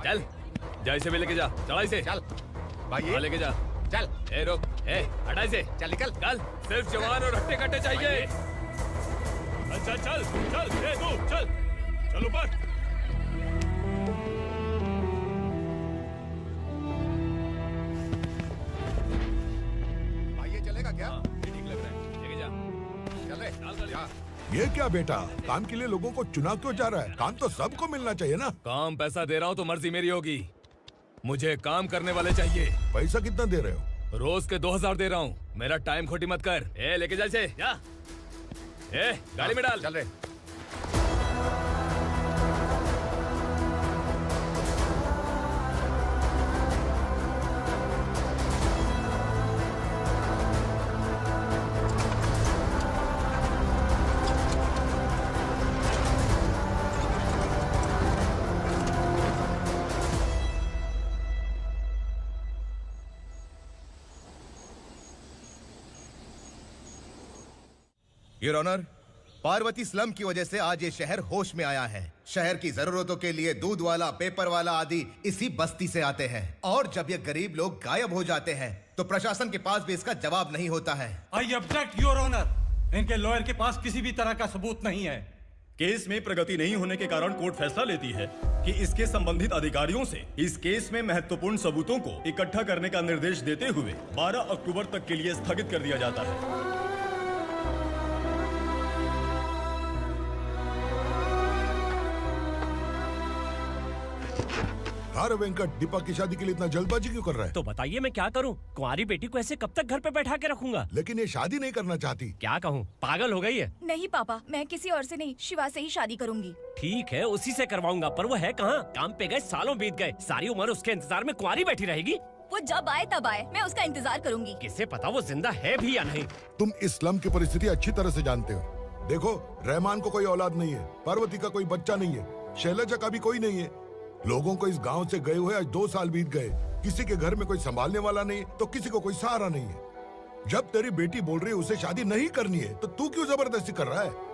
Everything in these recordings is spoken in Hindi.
चल जा, इसे भी लेके जा, चला इसे। चल भाई लेके जा। चल। ए रोक, ए हटा इसे। चल निकल। चल, सिर्फ जवान और हट्टे कट्टे चाहिए। चल चल चल, ए तू चल, चल ऊपर। भाई ये चलेगा क्या? ये ठीक लग रहा है, लेके जा। चल रे, चल जा। ये क्या बेटा, काम के लिए लोगों को चुना क्यों जा रहा है? काम तो सबको मिलना चाहिए ना। काम पैसा दे रहा हूँ तो मर्जी मेरी होगी, मुझे काम करने वाले चाहिए। पैसा कितना दे रहे हो? रोज के 2000 दे रहा हूँ, मेरा टाइम खोटी मत कर। ए लेके जा इसे, जा। ए गाड़ी में डाल। चल रे। योर ऑनर, पार्वती स्लम की वजह से आज ये शहर होश में आया है। शहर की जरूरतों के लिए दूध वाला, पेपर वाला आदि इसी बस्ती से आते हैं, और जब ये गरीब लोग गायब हो जाते हैं तो प्रशासन के पास भी इसका जवाब नहीं होता है। आई ऑब्जेक्ट योर ऑनर, इनके लॉयर के पास किसी भी तरह का सबूत नहीं है। केस में प्रगति नहीं होने के कारण कोर्ट फैसला लेती है कि इसके संबंधित अधिकारियों से इस केस में महत्वपूर्ण सबूतों को इकट्ठा करने का निर्देश देते हुए 12 अक्टूबर तक के लिए स्थगित कर दिया जाता है। अरे वेंकट, दीपक की शादी के लिए इतना जल्दबाजी क्यों कर रहा है? तो बताइए मैं क्या करूं? कुंवारी बेटी को ऐसे कब तक घर पे बैठा के रखूंगा? लेकिन ये शादी नहीं करना चाहती। क्या कहूं, पागल हो गई है। नहीं पापा, मैं किसी और से नहीं, शिवा से ही शादी करूंगी। ठीक है, उसी से करवाऊंगा, पर वो है कहाँ? काम पे गए, सालों बीत गए, सारी उम्र उसके इंतजार में कुंवारी बैठी रहेगी। वो जब आए तब आए, मैं उसका इंतजार करूंगी। किसे पता वो जिंदा है भी या नहीं। तुम इस्लाम की परिस्थिति अच्छी तरह से जानते हो। देखो, रहमान को कोई औलाद नहीं है, पार्वती का कोई बच्चा नहीं है, शैलजा का भी कोई नहीं है। लोगों को इस गांव से गए हुए आज 2 साल बीत गए। किसी के घर में कोई संभालने वाला नहीं, तो किसी को कोई सहारा नहीं है। जब तेरी बेटी बोल रही है उसे शादी नहीं करनी है, तो तू क्यों जबरदस्ती कर रहा है?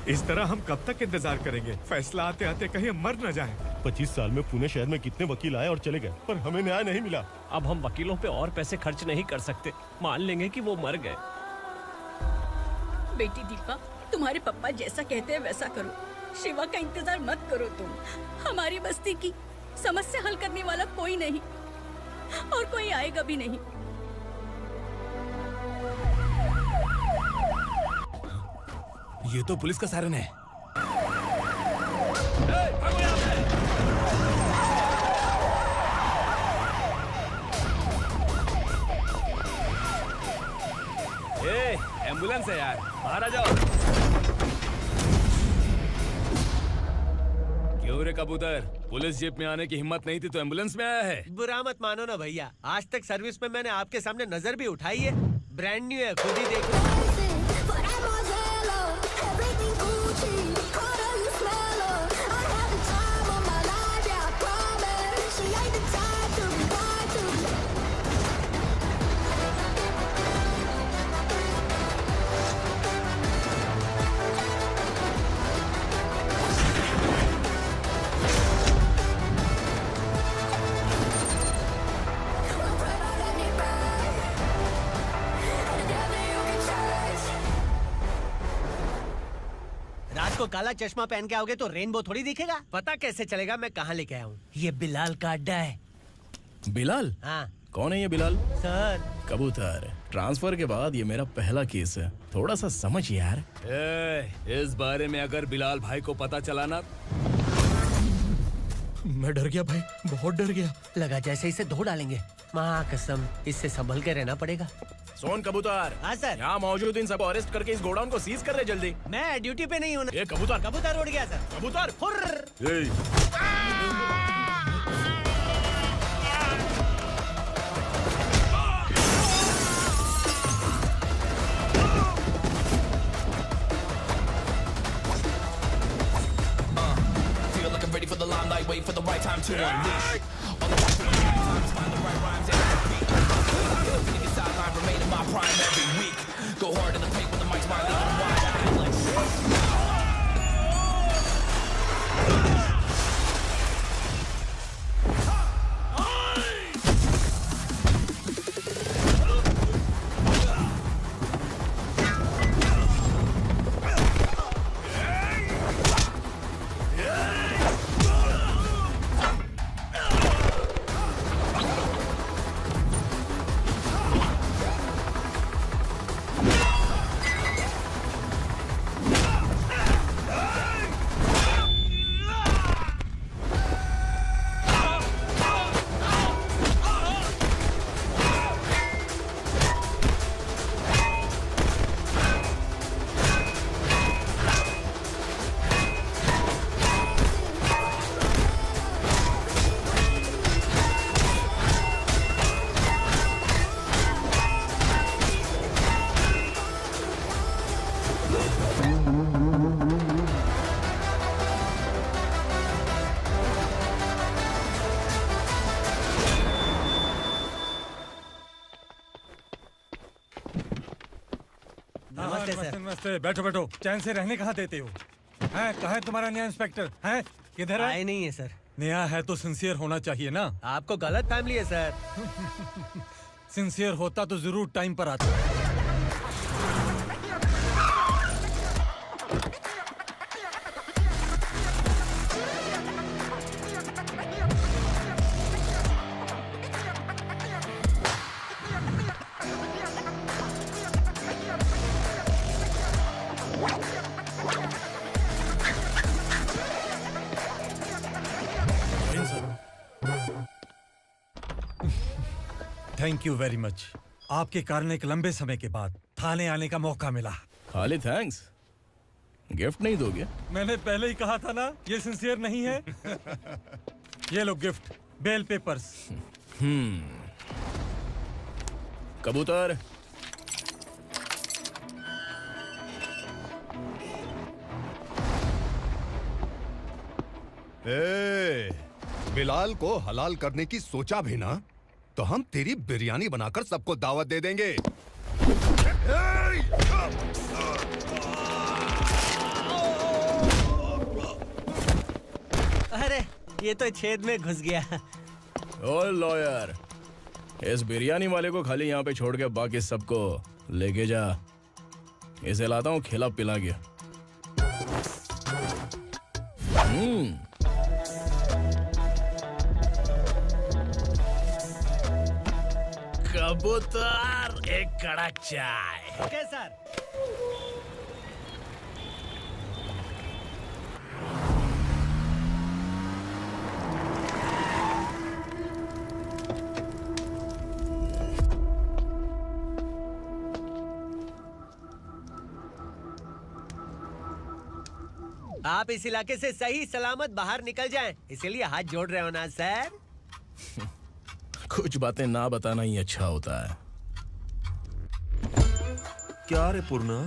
इस तरह हम कब तक इंतजार करेंगे? फैसला आते आते कहीं हम मर न जाएं। 25 साल में पुणे शहर में कितने वकील आए और चले गए, पर हमें न्याय नहीं मिला। अब हम वकीलों पे और पैसे खर्च नहीं कर सकते, मान लेंगे कि वो मर गए। बेटी दीपा, तुम्हारे पापा जैसा कहते हैं वैसा करो। शिवा का इंतजार मत करो तुम। हमारी बस्ती की समस्या हल करने वाला कोई नहीं, और कोई आएगा भी नहीं। ये तो पुलिस का सायरन है। एम्बुलेंस है यार, बाहर आ जाओ। क्यों रे कबूतर, पुलिस जीप में आने की हिम्मत नहीं थी तो एम्बुलेंस में आया है? बुरा मत मानो ना भैया, आज तक सर्विस में मैंने आपके सामने नजर भी उठाई है। ब्रांड न्यू है, खुद ही देखो। को काला चश्मा पहन के आओगे तो रेनबो थोड़ी दिखेगा। पता कैसे चलेगा मैं कहाँ लेके आया हूँ? ये बिलाल का अड्डा है। बिलाल? हाँ। कौन है ये बिलाल? सर कबूतर, ट्रांसफर के बाद ये मेरा पहला केस है, थोड़ा सा समझ यार। इस बारे में अगर बिलाल भाई को पता चला ना, मैं डर गया भाई, बहुत डर गया। लगा जैसे इसे धो डालेंगे। माँ कसम, इससे संभल के रहना पड़ेगा। सोन कबूतर। हाँ सर। यहाँ मौजूद इन सबको अरेस्ट करके इस गोडाउन को सीज कर रहे जल्दी। मैं ड्यूटी पे नहीं हूँ। ये कबूतर। कबूतर उड़ गया सर। कबूतर। time to unleash. All the time to find the right rhymes and beat. Niggas sideline remain in my prime every week. Go hard in the paint with the mic's wide, leaving them wide. नमस्ते, बैठो बैठो। चैन से रहने कहाँ देते हो? हैं, कहाँ है तुम्हारा नया इंस्पेक्टर? हैं, किधर है? आए नहीं है सर। नया है तो सिंसियर होना चाहिए ना। आपको गलत फैमिली है सर। सिंसियर होता तो जरूर टाइम पर आता। Thank you very much. आपके कारण एक लंबे समय के बाद थाने आने का मौका मिला। खाली थैंक्स, गिफ्ट नहीं दोगे? मैंने पहले ही कहा था ना, ये सिंसियर नहीं है। ये लो गिफ्ट, बेल पेपर्स। कबूतर। बिलाल को हलाल करने की सोचा भी ना, तो हम तेरी बिरयानी बनाकर सबको दावत दे देंगे। अरे ये तो छेद में घुस गया। ओ लॉयर, इस बिरयानी वाले को खाली यहाँ पे छोड़ के बाकी सबको लेके जा। इसे लाता हूँ खिला पिला के। कबूतर, एक कड़क चाय। Okay sir. आप इस इलाके से सही सलामत बाहर निकल जाएं, इसीलिए हाथ जोड़ रहे हो ना सर? कुछ बातें ना बताना ही अच्छा होता है। क्या रे पूर्णा,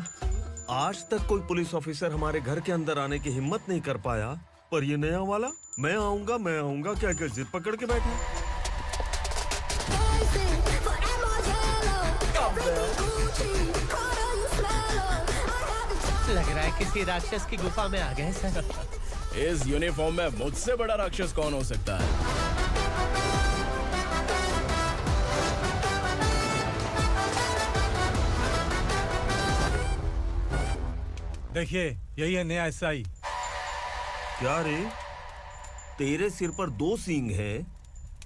आज तक कोई पुलिस ऑफिसर हमारे घर के अंदर आने की हिम्मत नहीं कर पाया, पर ये नया वाला मैं आऊंगा क्या क्या जिद पकड़ के बैठा। लग रहा है किसी राक्षस की गुफा में आ गए सर। इस यूनिफॉर्म में मुझसे बड़ा राक्षस कौन हो सकता है? देखिए, यही है नया एसआई। क्या रे, तेरे सिर पर 2 सींग है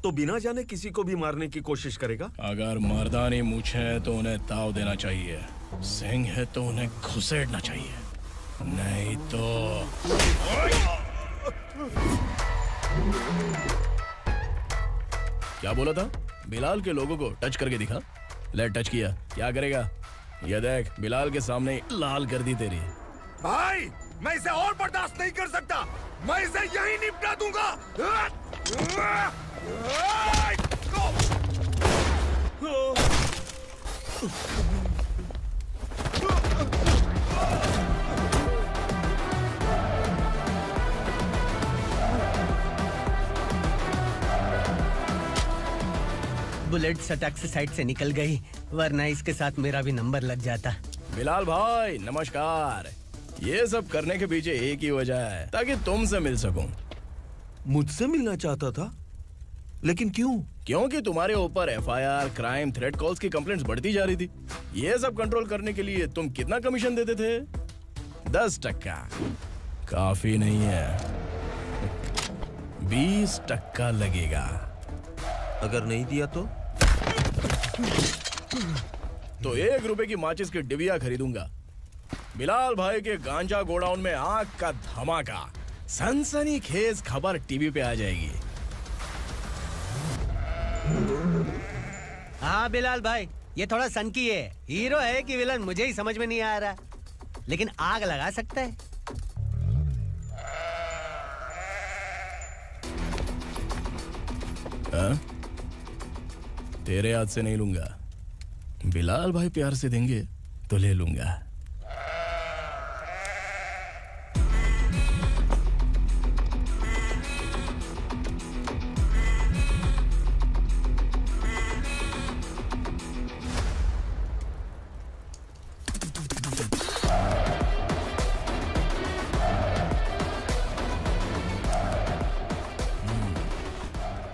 तो बिना जाने किसी को भी मारने की कोशिश करेगा? अगर मर्दानी मूंछ है तो उन्हें ताव देना चाहिए, सिंह है तो उन्हें घुसेड़ना चाहिए, नहीं तो। क्या बोला था? बिलाल के लोगों को टच करके दिखा। ले टच किया, क्या करेगा? ये देख, बिलाल के सामने लाल कर दी तेरी। भाई, मैं इसे और बर्दाश्त नहीं कर सकता, मैं इसे यहीं निपटा दूंगा। बुलेट सटक से साइड से निकल गई, वरना इसके साथ मेरा भी नंबर लग जाता। बिलाल भाई नमस्कार। ये सब करने के पीछे एक ही वजह है, ताकि तुमसे मिल सकूं। मुझसे मिलना चाहता था, लेकिन क्यों? क्योंकि तुम्हारे ऊपर एफआईआर, क्राइम, थ्रेट कॉल्स की कंप्लेंट्स बढ़ती जा रही थी। ये सब कंट्रोल करने के लिए तुम कितना कमीशन देते थे? 10%। काफी नहीं है, 20% लगेगा। अगर नहीं दिया तो 1 रुपए की माचिस की डिबिया खरीदूंगा। बिलाल भाई के गांजा गोडाउन में आग का धमाका, सनसनीखेज खबर टीवी पे आ जाएगी। हाँ बिलाल भाई, ये थोड़ा सनकी है। हीरो है कि विलन मुझे ही समझ में नहीं आ रहा, लेकिन आग लगा सकता है। हाँ? तेरे हाथ से नहीं लूंगा, बिलाल भाई प्यार से देंगे तो ले लूंगा।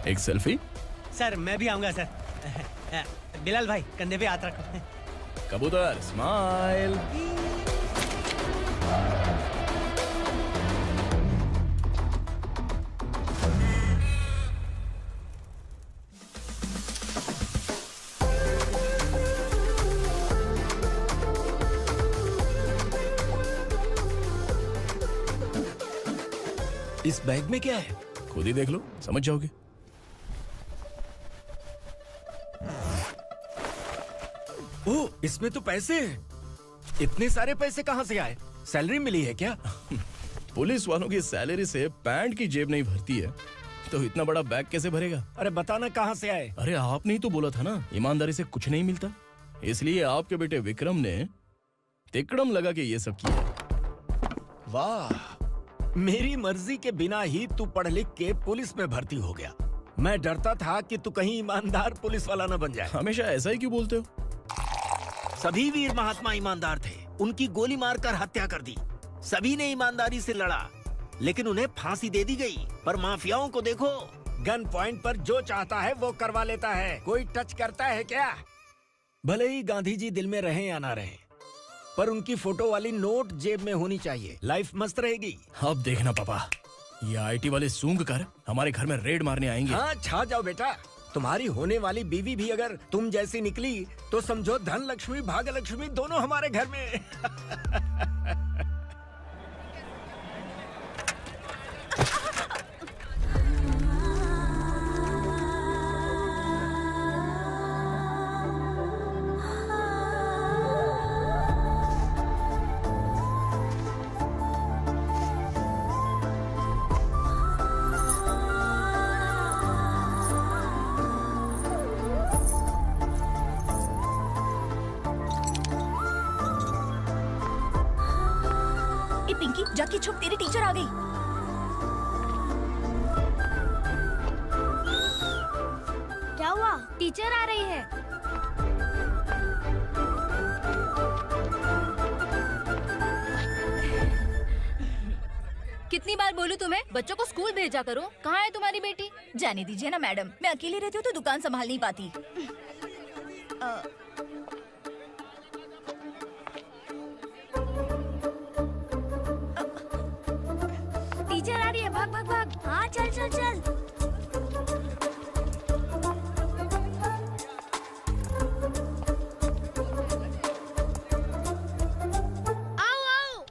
एक सेल्फी? सर मैं भी आऊंगा सर। बिलाल भाई कंधे पे हाथ रखो। कबूतर स्माइल। इस बैग में क्या है? खुद ही देख लो, समझ जाओगे। ओह, इसमें तो पैसे हैं। इतने सारे पैसे कहाँ से आए? सैलरी मिली है क्या? पुलिस वालों की सैलरी से पैंट की जेब नहीं भरती है, तो इतना बड़ा बैग कैसे भरेगा? अरे बताना कहाँ से आए? अरे आपने ही तो बोला था ना, ईमानदारी से कुछ नहीं मिलता। इसलिए आपके बेटे विक्रम ने तिकड़म लगा के ये सब किया। वाह, मेरी मर्जी के बिना ही तू पढ़ लिख के पुलिस में भर्ती हो गया। मैं डरता था कि तू कहीं ईमानदार पुलिस वाला न बन जाए। हमेशा ऐसा ही क्यों बोलते हो? सभी वीर महात्मा ईमानदार थे, उनकी गोली मारकर हत्या कर दी। सभी ने ईमानदारी से लड़ा, लेकिन उन्हें फांसी दे दी गई। पर माफियाओं को देखो, गन पॉइंट पर जो चाहता है वो करवा लेता है। कोई टच करता है क्या? भले ही गांधी जी दिल में रहे या ना रहे, पर उनकी फोटो वाली नोट जेब में होनी चाहिए। लाइफ मस्त रहेगी। अब देखना पापा, ये आईटी वाले सूंघ कर हमारे घर में रेड मारने आएंगे। हाँ, छा जाओ बेटा। तुम्हारी होने वाली बीवी भी अगर तुम जैसी निकली तो समझो धन लक्ष्मी भाग्य लक्ष्मी दोनों हमारे घर में। पिंकी जाके छुप, तेरी टीचर आ गई। क्या हुआ? टीचर आ रही है। कितनी बार बोलूं तुम्हें, बच्चों को स्कूल भेजा करो। कहाँ है तुम्हारी बेटी? जाने दीजिए ना मैडम, मैं अकेली रहती हूँ तो दुकान संभाल नहीं पाती। टीचर आ रही है, भाग भाग भाग। हाँ चल चल चल। आओ आओ।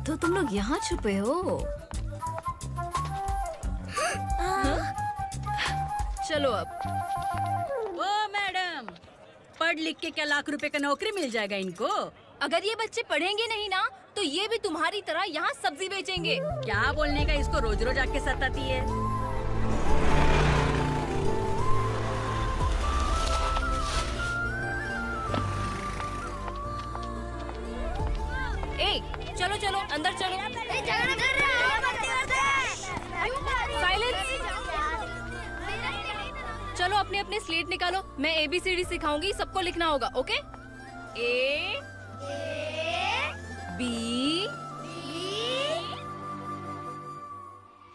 तो तुम लोग यहाँ छुपे हो? चलो अब। ओ मैडम, पढ़ लिख के क्या लाख रुपए का नौकरी मिल जाएगा इनको? अगर ये बच्चे पढ़ेंगे नहीं ना, तो ये भी तुम्हारी तरह यहाँ सब्जी बेचेंगे। क्या बोलने का, इसको रोज रोज आके सताती है। ए, चलो चलो अंदर चलो। साइलेंस। निकालो। मैं ABCD सिखाऊंगी, सबको लिखना होगा। ओके? A B।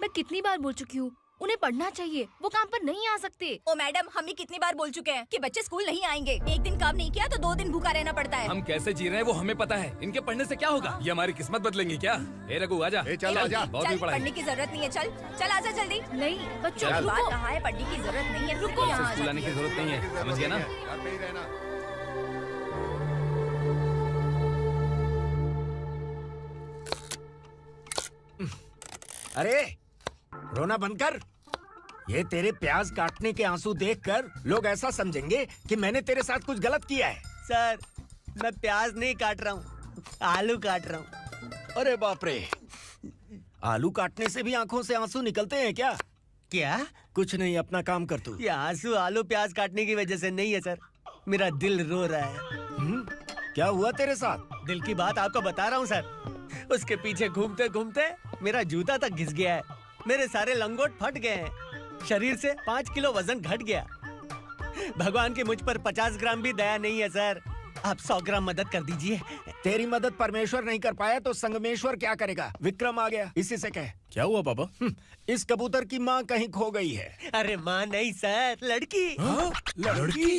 मैं कितनी बार बोल चुकी हूँ, उन्हें पढ़ना चाहिए, वो काम पर नहीं आ सकते। ओ मैडम, हम भी कितनी बार बोल चुके हैं कि बच्चे स्कूल नहीं आएंगे। एक दिन काम नहीं किया तो 2 दिन भूखा रहना पड़ता है। हम कैसे जी रहे हैं वो हमें पता है, इनके पढ़ने से क्या होगा? ये हमारी किस्मत बदलेंगे क्या? ए रघु आजा। चल आजा। बहुत भी पढ़ाई। पढ़ने की जरूरत नहीं है, चल आजा जल्दी। नहीं बच्चों, चल। रुको। कहा है पढ़ने की जरूरत नहीं है, रुको। से स्कूल आने की जरूरत नहीं है, समझ गया ना? अरे रोना बंद कर। ये तेरे प्याज काटने के आंसू देखकर लोग ऐसा समझेंगे कि मैंने तेरे साथ कुछ गलत किया है। सर, मैं प्याज नहीं काट रहा हूँ, आलू काट रहा हूँ। अरे बाप रे, आलू काटने से भी आंखों से आंसू निकलते हैं क्या? क्या? कुछ नहीं, अपना काम कर तू। ये आंसू आलू प्याज काटने की वजह से नहीं है सर, मेरा दिल रो रहा है। क्या हुआ तेरे साथ? दिल की बात आपको बता रहा हूँ सर। उसके पीछे घूमते घूमते मेरा जूता तक घिस गया है, मेरे सारे लंगोट फट गए हैं, शरीर से 5 किलो वजन घट गया। भगवान की मुझ पर 50 ग्राम भी दया नहीं है सर, आप 100 ग्राम मदद कर दीजिए। तेरी मदद परमेश्वर नहीं कर पाया तो संगमेश्वर क्या करेगा? विक्रम आ गया, इसी से कह। क्या हुआ पापा? इस कबूतर की माँ कहीं खो गई है। अरे माँ नहीं सर, लड़की। लड़की?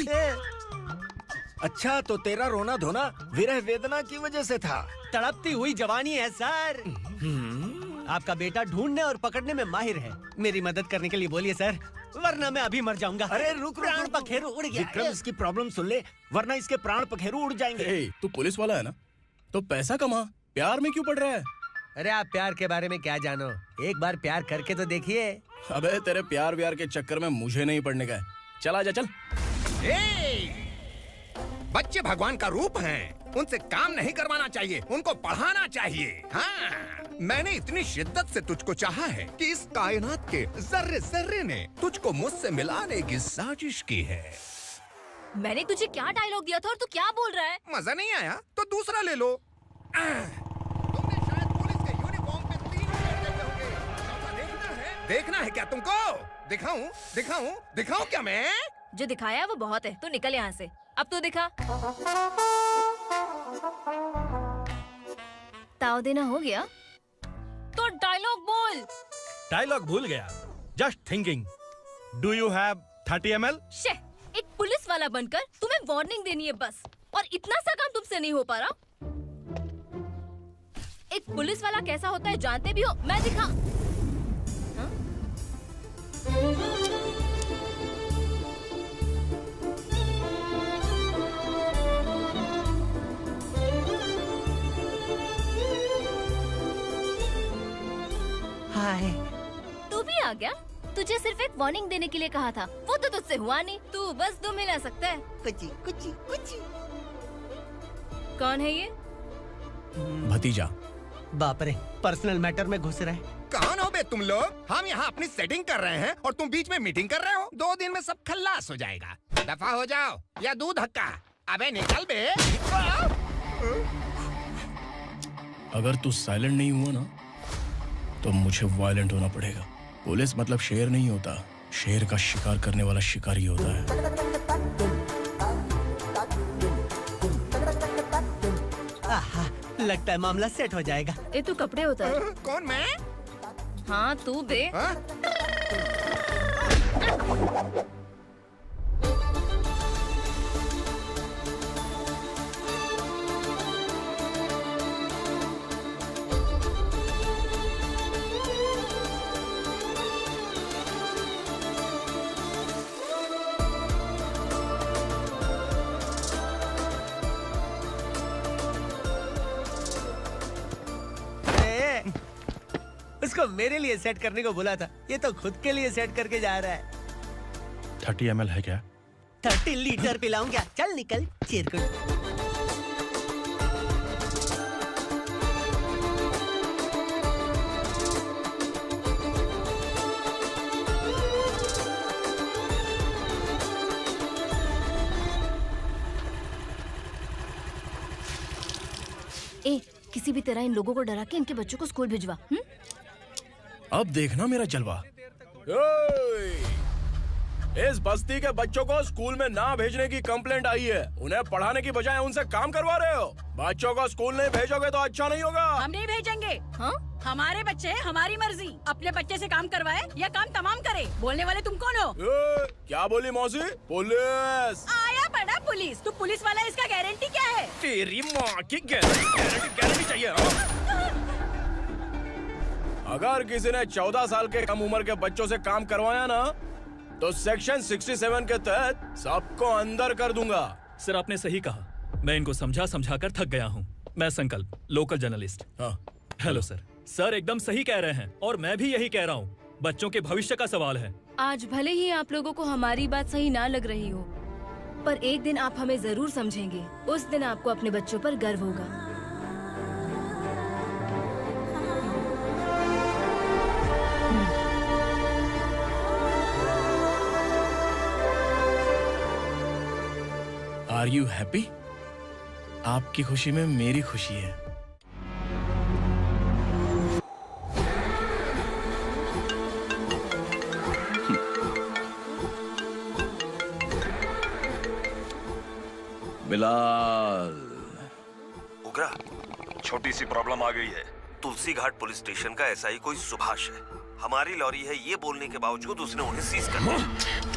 अच्छा, तो तेरा रोना धोना विरह वेदना की वजह से था। तड़पती हुई जवानी है सर। आपका बेटा ढूंढने और पकड़ने में माहिर है, मेरी मदद करने के लिए बोलिए सर, वरना मैं अभी मर जाऊंगा। अरे रुक, प्राण पखेरु उड़ गया। विक्रम, इसकी प्रॉब्लम सुन ले, वरना इसके प्राण पखेरु उड़ जाएंगे। तू पुलिस वाला है ना, तो पैसा कमा, प्यार में क्यों पड़ रहा है? अरे आप प्यार के बारे में क्या जानो, एक बार प्यार करके तो देखिए। अबे तेरे प्यार व्यार के चक्कर में मुझे नहीं पड़ने का है, चला जा चल। बच्चे भगवान का रूप हैं, उनसे काम नहीं करवाना चाहिए, उनको पढ़ाना चाहिए। हाँ, मैंने इतनी शिद्दत से तुझको चाहा है कि इस कायनात के जर्रे जर्रे ने तुझको मुझसे मिलाने की साजिश की है। मैंने तुझे क्या डायलॉग दिया था और तू क्या बोल रहा है? मजा नहीं आया तो दूसरा ले लो। तुमने शायद पुलिस के यूनिफॉर्म पे 3 लड़के होंगे। देखना है क्या तुमको? दिखाऊं दिखाऊं दिखाऊं क्या मैं? जो दिखाया वो बहुत है, तू निकल यहाँ से। अब तू दिखा। ताव देना हो गया तो डायलॉग बोल। डायलॉग भूल गया। Just thinking, do you have 30 ml? शे, एक पुलिस वाला बनकर तुम्हें वार्निंग देनी है बस, और इतना सा काम तुमसे नहीं हो पा रहा। एक पुलिस वाला कैसा होता है जानते भी हो? मैं दिखा। हाय, तू भी आ गया? तुझे सिर्फ एक वार्निंग देने के लिए कहा था, वो तो तुझसे हुआ नहीं। तू बस 2 मिला सकता है। कुची कुची कुची। कौन है ये? भतीजा। बाप रे, पर्सनल मैटर में घुस रहे। कौन हो बे तुम लोग? हम यहाँ अपनी सेटिंग कर रहे हैं और तुम बीच में मीटिंग कर रहे हो। 2 दिन में सब खल्लास हो जाएगा। दफा हो जाओ या दूध हक्का। अबे निकल बे। अगर तू साइलेंट नहीं हुआ ना तो मुझे वायलेंट होना पड़ेगा। पुलिस मतलब शेर नहीं होता, शेर का शिकार करने वाला शिकारी होता है। आहा, लगता है मामला सेट हो जाएगा। ये तू कपड़े उतार। कौन मैं? हाँ तू बे। उसको मेरे लिए सेट करने को बोला था, ये तो खुद के लिए सेट करके जा रहा है। 30 ml है क्या? 30 लीटर पिलाऊं क्या? चल निकल चिरकुट। ए, किसी भी तरह इन लोगों को डरा के इनके बच्चों को स्कूल भिजवा। अब देखना मेरा जलवा। इस बस्ती के बच्चों को स्कूल में ना भेजने की कंप्लेंट आई है। उन्हें पढ़ाने की बजाय उनसे काम करवा रहे हो। बच्चों को स्कूल नहीं भेजोगे तो अच्छा नहीं होगा। हम नहीं भेजेंगे। हाँ? हमारे बच्चे हमारी मर्जी। अपने बच्चे से काम करवाए या काम तमाम करे। बोलने वाले तुम कौन हो? क्या बोली मौसी? पुलिस आया बड़ा पुलिस। तू पुलिस वाला, इसका गारंटी क्या है? तेरी माँ की गारंटी चाहिए। अगर किसी ने 14 साल के कम उम्र के बच्चों से काम करवाया ना तो सेक्शन 67 के तहत सबको अंदर कर दूंगा। सर आपने सही कहा। मैं इनको समझा कर थक गया हूँ। मैं संकल्प, लोकल जर्नलिस्ट। हाँ। Hello sir. सर एकदम सही कह रहे हैं और मैं भी यही कह रहा हूँ। बच्चों के भविष्य का सवाल है। आज भले ही आप लोगों को हमारी बात सही ना लग रही हो, पर एक दिन आप हमें जरूर समझेंगे। उस दिन आपको अपने बच्चों पर गर्व होगा। Are you happy? आपकी खुशी में मेरी खुशी है। बिलाल। उग्रा, छोटी सी प्रॉब्लम आ गई है। तुलसी घाट पुलिस स्टेशन का एसआई कोई सुभाष है। हमारी लॉरी है ये बोलने के बावजूद उसने उन्हें सीज कर दिया।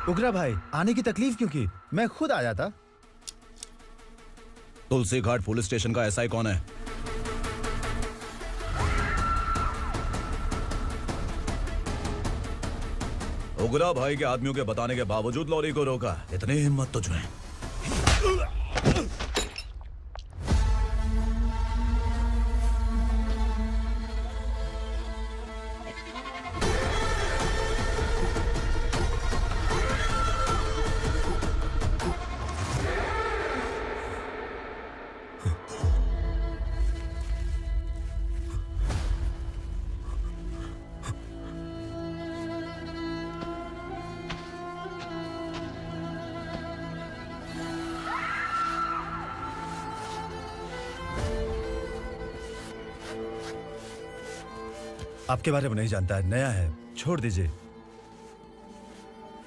उग्रा भाई, आने की तकलीफ क्यों की? मैं खुद आ जाता। तुलसी घाट पुलिस स्टेशन का एसआई कौन है? उग्रा भाई के आदमियों के बताने के बावजूद लॉरी को रोका। इतनी हिम्मत तुझमें? आपके बारे में नहीं जानता है, नया है, छोड़ दीजिए।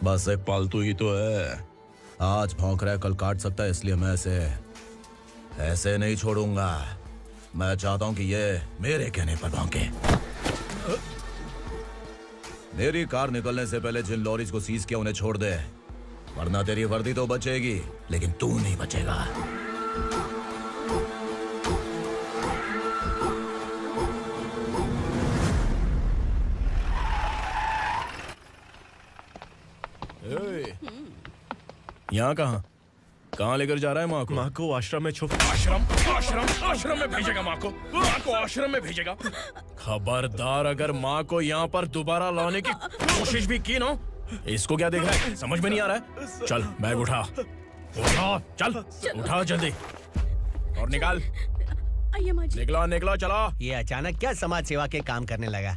बस एक पालतू ही तो है। आज भौंक रहा है, कल काट सकता है, इसलिए मैं ऐसे नहीं छोड़ूंगा। मैं चाहता हूं कि ये मेरे कहने पर भौंके। मेरी कार निकलने से पहले जिन लॉरीज को सीज किया उन्हें छोड़ दे, वरना तेरी वर्दी तो बचेगी लेकिन तू नहीं बचेगा। यहाँ कहाँ लेकर जा रहा है माँ को? माँ को आश्रम में आश्रम में भेजेगा माँ को? माँ को आश्रम में भेजेगा? खबरदार, अगर माँ को यहाँ पर दोबारा लाने की कोशिश भी की ना। इसको क्या देख रहा है? समझ में नहीं आ रहा है? चल बैग उठा, चल उठा जल्दी और निकाल। निकला चला। ये अचानक क्या समाज सेवा के काम करने लगा?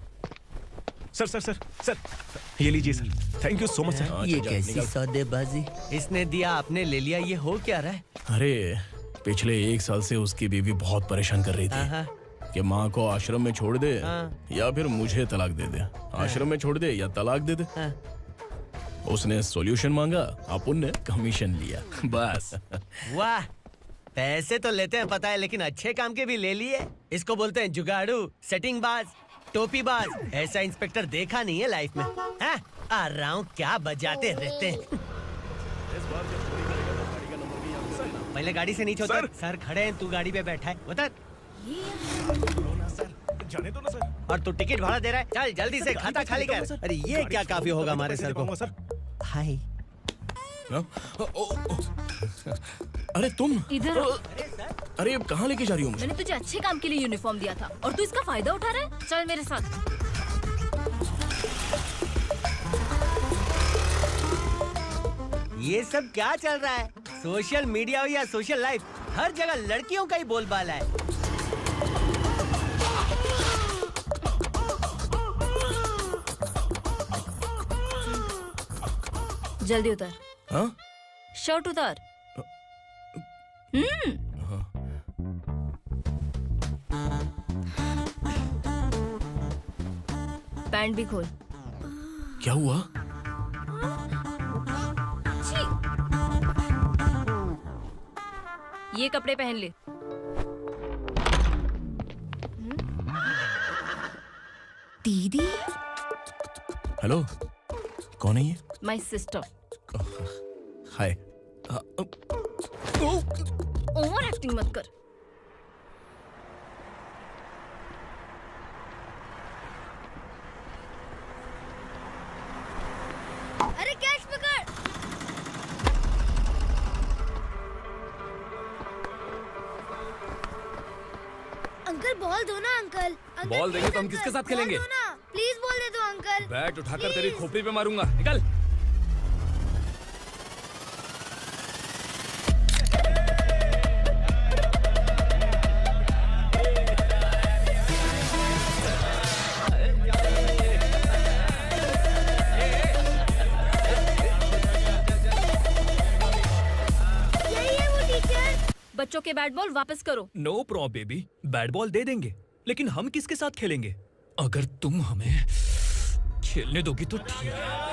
सर ये लीजिए sir. Thank you so much sir. ये कैसी सौदेबाजी? इसने दिया, आपने ले लिया, ये हो क्या रहा है? अरे पिछले 1 साल से उसकी बीवी बहुत परेशान कर रही थी कि माँ को आश्रम में छोड़ दे या फिर मुझे तलाक दे दे। आश्रम में छोड़ दे या तलाक दे दे। उसने सॉल्यूशन मांगा, अपन ने कमीशन लिया, बस। वाह, पैसे तो लेते हैं पता है, लेकिन अच्छे काम के भी ले लिए। इसको बोलते हैं जुगाड़ू, सेटिंग बाज, टोपी बाज। ऐसा इंस्पेक्टर देखा नहीं है लाइफ में। हाँ? आ रहा हूँ, क्या बजाते रहते हैं। पहले गाड़ी से नीचे उतर। सर खड़े हैं, तू गाड़ी पे बैठा है, उतर। जाने दो ना सर। और तू टिकट भाड़ा दे रहा है, चल जल्दी से खाता खाली कर। अरे ये क्या काफी होगा हमारे सर को। हाय। अरे तुम इधर। अरे अब कहाँ लेके जा रही हो मुझे? मैंने तुझे अच्छे काम के लिए यूनिफॉर्म दिया था और तू इसका फायदा उठा रहा है। चल मेरे साथ। ये सब क्या चल रहा है? सोशल मीडिया हो या सोशल लाइफ, हर जगह लड़कियों का ही बोलबाला है। जल्दी उतर। हाँ? शर्ट उतार। पैंट भी खोल। क्या हुआ? ये कपड़े पहन ले। दीदी। हेलो, कौन है ये? My sister. Hi. Over acting मत कर। अरे कैच पकड़। अंकल बॉल दो ना अंकल। बॉल देंगे तो हम किसके साथ खेलेंगे? प्लीज बॉल दे दो अंकल। बैट उठाकर तेरी खोपड़ी पे मारूंगा। निकल। बच्चों के बैट बॉल वापस करो। No problem baby, bat ball दे देंगे, लेकिन हम किसके साथ खेलेंगे? अगर तुम हमें खेलने दोगी तो ठीक है।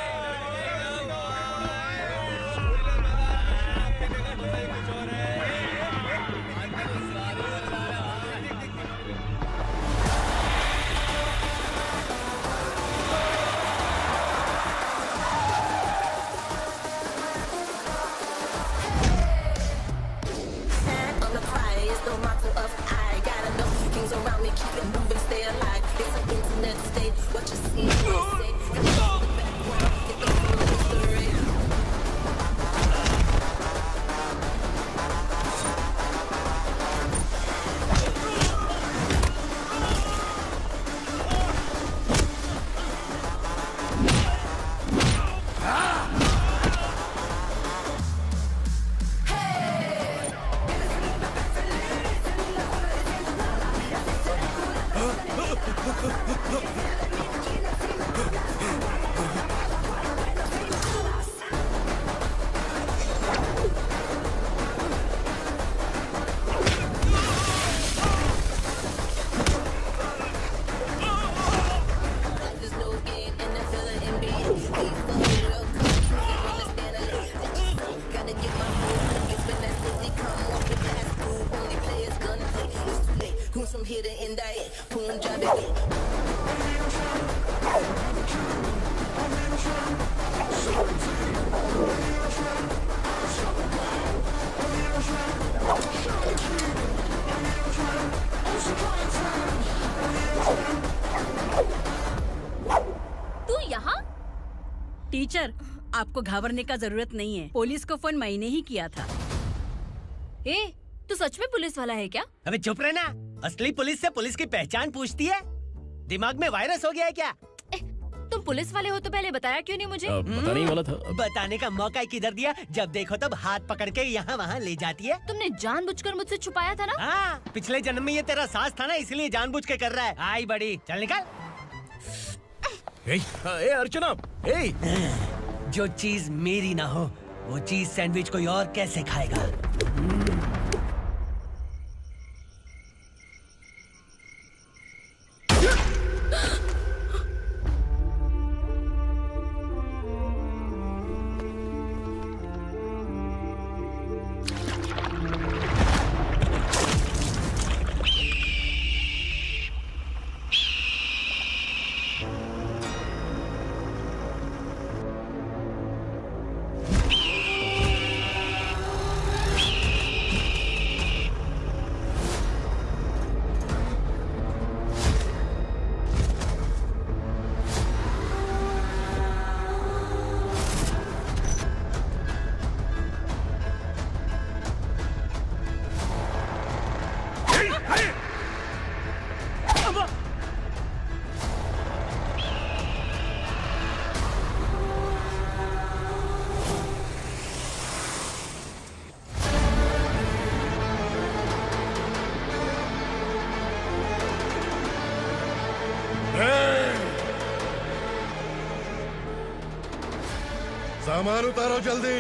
टीचर, आपको घबराने का जरूरत नहीं है। पुलिस को फोन मैंने ही किया था। ए, तू सच में पुलिस वाला है क्या? अबे चुप रहना। असली पुलिस से पुलिस की पहचान पूछती है? दिमाग में वायरस हो गया है क्या? तुम पुलिस वाले हो तो पहले बताया क्यों नहीं मुझे? बताने ही वाला था। बताने का मौका किधर दिया? जब देखो तब हाथ पकड़ के यहाँ वहाँ ले जाती है। तुमने जानबूझकर मुझसे छुपाया था ना? हाँ, पिछले जन्म में ये तेरा सास था ना, इसलिए जानबूझ के कर रहा है। आई बड़ी, चल निकल। ए अर्चना, जो चीज मेरी ना हो वो चीज सैंडविच कोई और कैसे खाएगा? सामान उतारो जल्दी।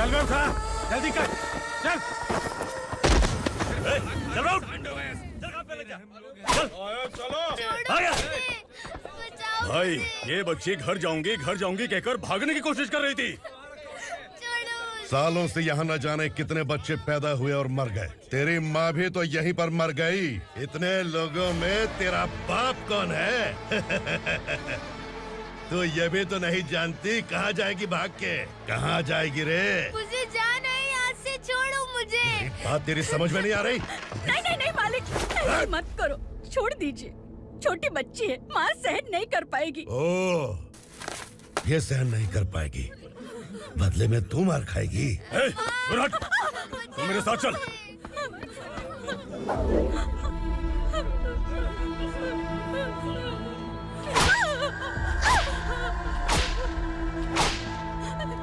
चल बे उठा, जल्दी कर, चल। चल उठ। भाई ये बच्ची घर जाऊंगी कहकर भागने की कोशिश कर रही थी। सालों से यहाँ न जाने कितने बच्चे पैदा हुए और मर गए। तेरी माँ भी तो यहीं पर मर गई। इतने लोगों में तेरा बाप कौन है? तो ये भी तो नहीं जानती कहाँ जाएगी भाग के? कहाँ जाएगी रे? मुझे जाना है, यहाँ से छोड़ो मुझे। बात तेरी समझ में नहीं आ रही? नहीं मालिक, ऐसे मत करो, छोड़ दीजिए। छोटी बच्ची है, माँ सहन नहीं कर पाएगी। ओह, ये सहन नहीं कर पाएगी, बदले में तू मार खाएगी। तू मेरे साथ चल।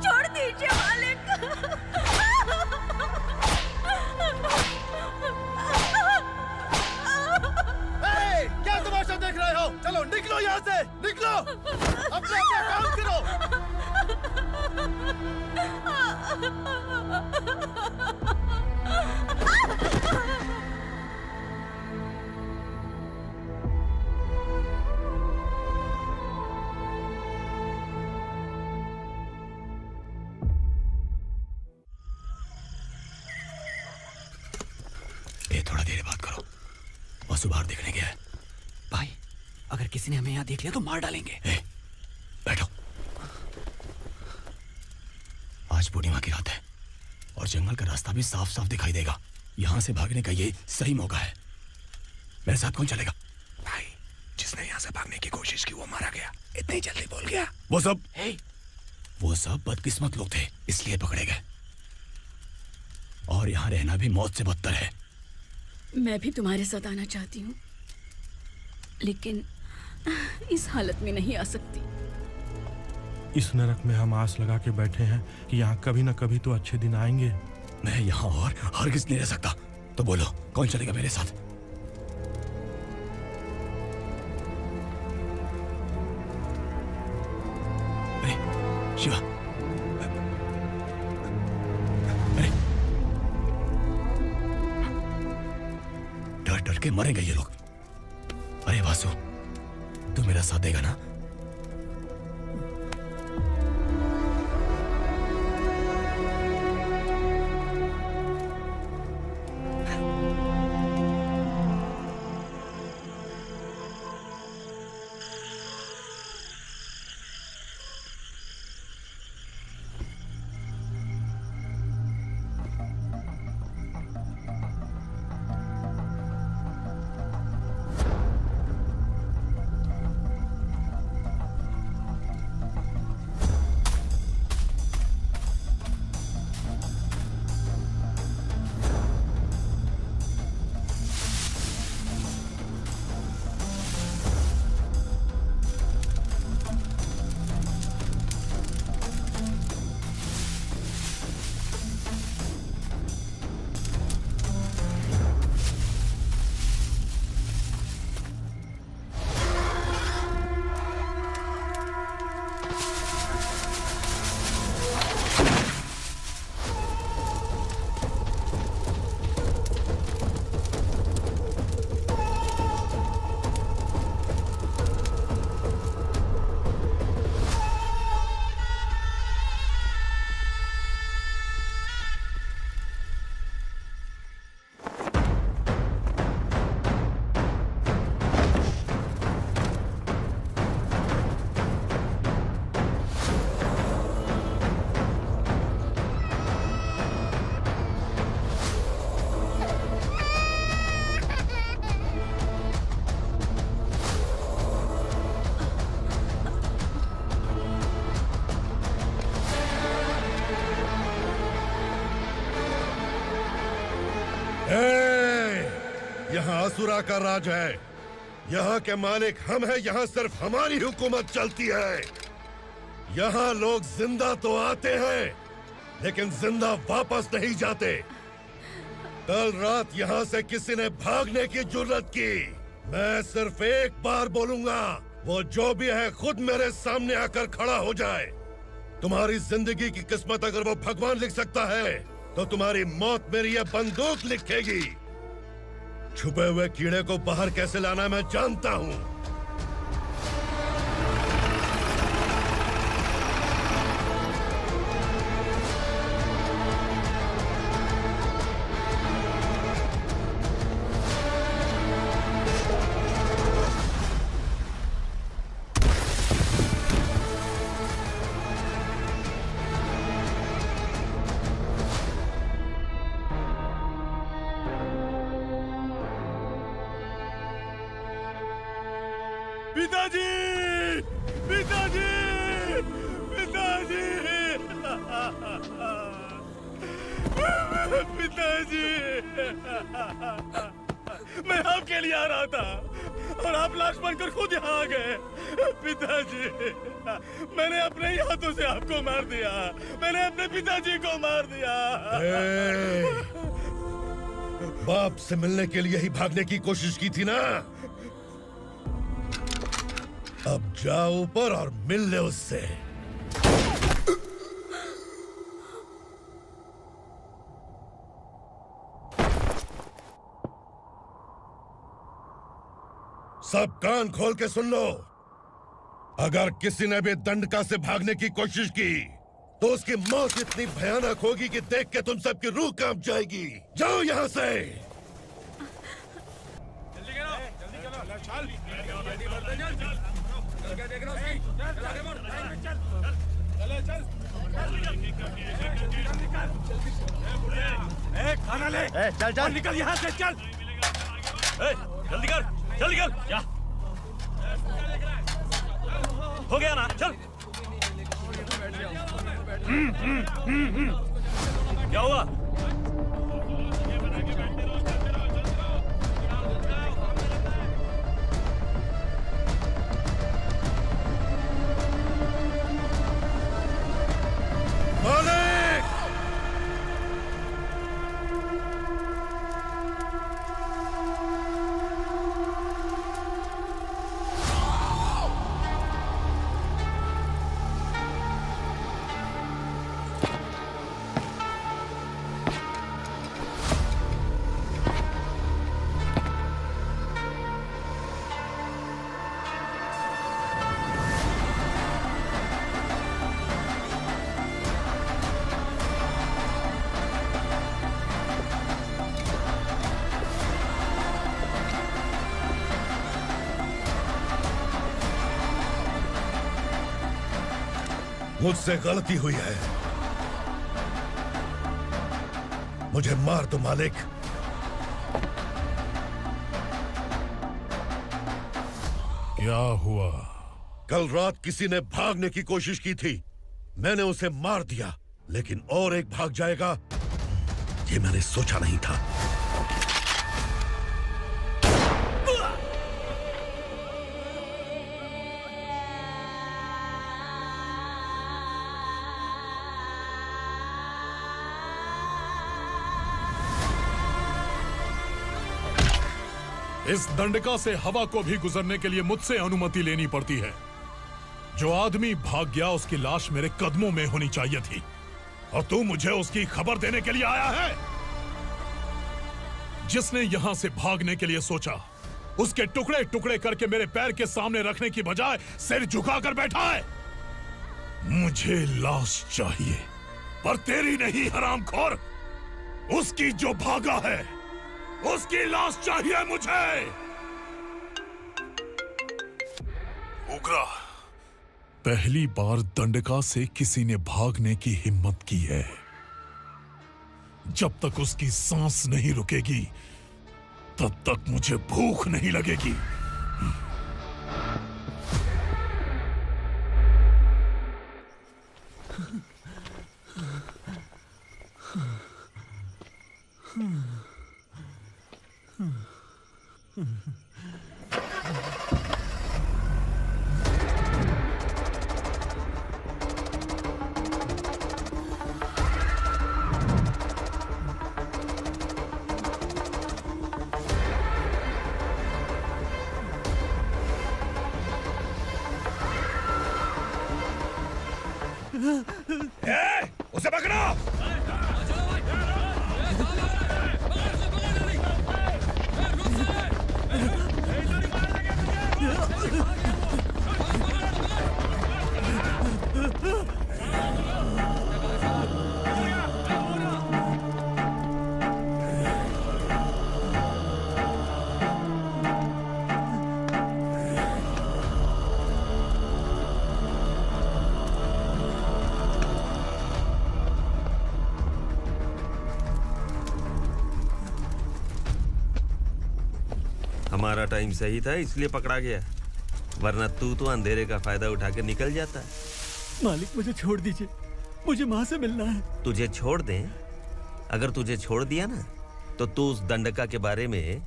छोड़ दीजिए मालिक। क्या तमाशा देख रहे हो? चलो निकलो यहाँ से, निकलो। अपना काम करो। ए, थोड़ा देर बात करो। वसु बाहर देखने गया है। भाई, अगर किसी ने हमें यहाँ देख लिया तो मार डालेंगे। बैठो। आज पूर्णिमा की रात है और जंगल का रास्ता भी साफ साफ दिखाई देगा। यहाँ से भागने का ये सही मौका है। मेरे साथ कौन चलेगा? भाई, जिसने यहाँ से भागने की कोशिश की वो मारा गया। इतनी जल्दी बोल गया। वो सब बदकिस्मत लोग थे, इसलिए पकड़े गए। और यहाँ रहना भी मौत से बदतर है। मैं भी तुम्हारे साथ आना चाहती हूँ, लेकिन इस हालत में नहीं आ सकती। इस नरक में हम आस लगा के बैठे हैं कि यहाँ कभी न कभी तो अच्छे दिन आएंगे। मैं यहाँ और हरगिज़ नहीं रह सकता। तो बोलो, कौन चलेगा मेरे साथ? अरे शिवा, अरे डर डर के मरेंगे ये लोग। अरे वासु, तू मेरा साथ देगा ना? यहाँ असुरा का राज है। यहाँ के मालिक हम हैं, यहाँ सिर्फ हमारी हुकूमत चलती है। यहाँ लोग जिंदा तो आते हैं लेकिन जिंदा वापस नहीं जाते। कल रात यहाँ से किसी ने भागने की जुर्रत की, मैं सिर्फ एक बार बोलूंगा, वो जो भी है खुद मेरे सामने आकर खड़ा हो जाए। तुम्हारी जिंदगी की किस्मत अगर वो भगवान लिख सकता है तो तुम्हारी मौत मेरी ये बंदूक लिखेगी। छुपे हुए कीड़े को बाहर कैसे लाना मैं जानता हूँ। पिताजी, पिताजी, पिताजी, पिताजी, मैं आपके लिए आ रहा था और आप लाश बनकर खुद यहाँ आ गए। पिताजी, मैंने अपने ही हाथों से आपको मार दिया। मैंने अपने पिताजी को मार दिया। बाप से मिलने के लिए ही भागने की कोशिश की थी ना? अब जाओ ऊपर और मिल ले उससे। सब कान खोल के सुन लो। अगर किसी ने भी दंडका से भागने की कोशिश की तो उसकी मौत इतनी भयानक होगी कि देख के तुम सबकी रूह कांप जाएगी। जाओ यहाँ से। खाना ले। चल चल निकल यहाँ से, चल। जल्दी कर, जल्दी कर। क्या हो गया ना? चल। क्या हुआ? मुझसे गलती हुई है, मुझे मार दो मालिक। क्या हुआ? कल रात किसी ने भागने की कोशिश की थी, मैंने उसे मार दिया, लेकिन और एक भाग जाएगा ये मैंने सोचा नहीं था। इस दंडका से हवा को भी गुजरने के लिए मुझसे अनुमति लेनी पड़ती है। जो आदमी भाग गया उसकी लाश मेरे कदमों में होनी चाहिए थी, और तू मुझे उसकी खबर देने के लिए आया है। जिसने यहां से भागने के लिए सोचा उसके टुकड़े टुकड़े करके मेरे पैर के सामने रखने की बजाय सिर झुकाकर बैठा है। मुझे लाश चाहिए, पर तेरी नहीं हरामखोर, उसकी जो भागा है उसकी लाश चाहिए मुझे। उग्रा, पहली बार दंडका से किसी ने भागने की हिम्मत की है। जब तक उसकी सांस नहीं रुकेगी तब तक मुझे भूख नहीं लगेगी। उसे पकड़ो। हमारा टाइम सही था इसलिए पकड़ा गया, वरना तू तो अंधेरे का फायदा उठा के निकल जाता है। मालिक मुझे छोड़ दीजिए, मुझे माँ से मिलना है। तुझे छोड़ दें? अगर तुझे छोड़ दिया ना तो तू उस दंडका के बारे में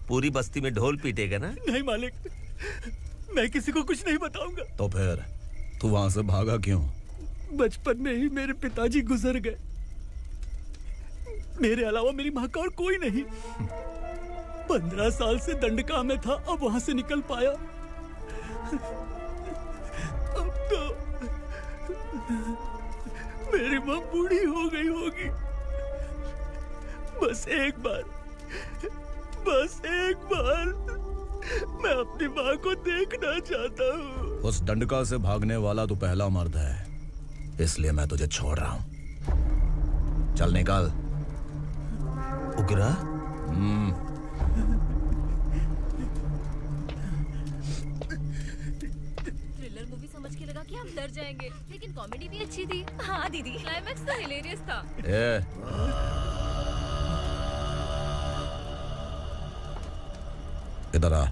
पूरी बस्ती में ढोल पीटेगा ना। नहीं मालिक, मैं किसी को कुछ नहीं बताऊंगा। तो फिर तू वहां से भागा क्यों? बचपन में ही मेरे पिताजी गुजर गए, मेरे अलावा मेरी माँ का और कोई नहीं। 15 साल से दंडका में था, अब वहां से निकल पाया। अब तो मेरी माँ बूढ़ी हो गई होगी। बस एक बार मैं अपनी माँ को देखना चाहता हूँ। उस दंडका से भागने वाला तू पहला मर्द है, इसलिए मैं तुझे छोड़ रहा हूँ। चल निकल। उग्रा? थ्रिलर मूवी समझ के लगा कि हम डर जाएंगे, लेकिन कॉमेडी भी अच्छी थी। हाँ दीदी, क्लाइमैक्स तो हिलेरियस था। इधर आ।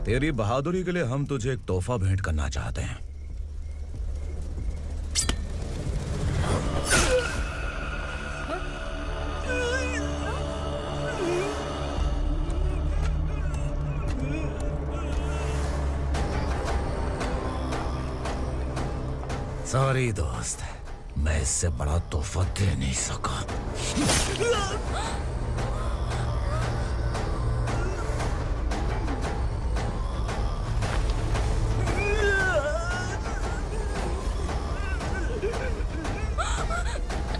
तेरी बहादुरी के लिए हम तुझे एक तोहफा भेंट करना चाहते हैं। सॉरी दोस्त, मैं इससे बड़ा तोहफा दे नहीं सका।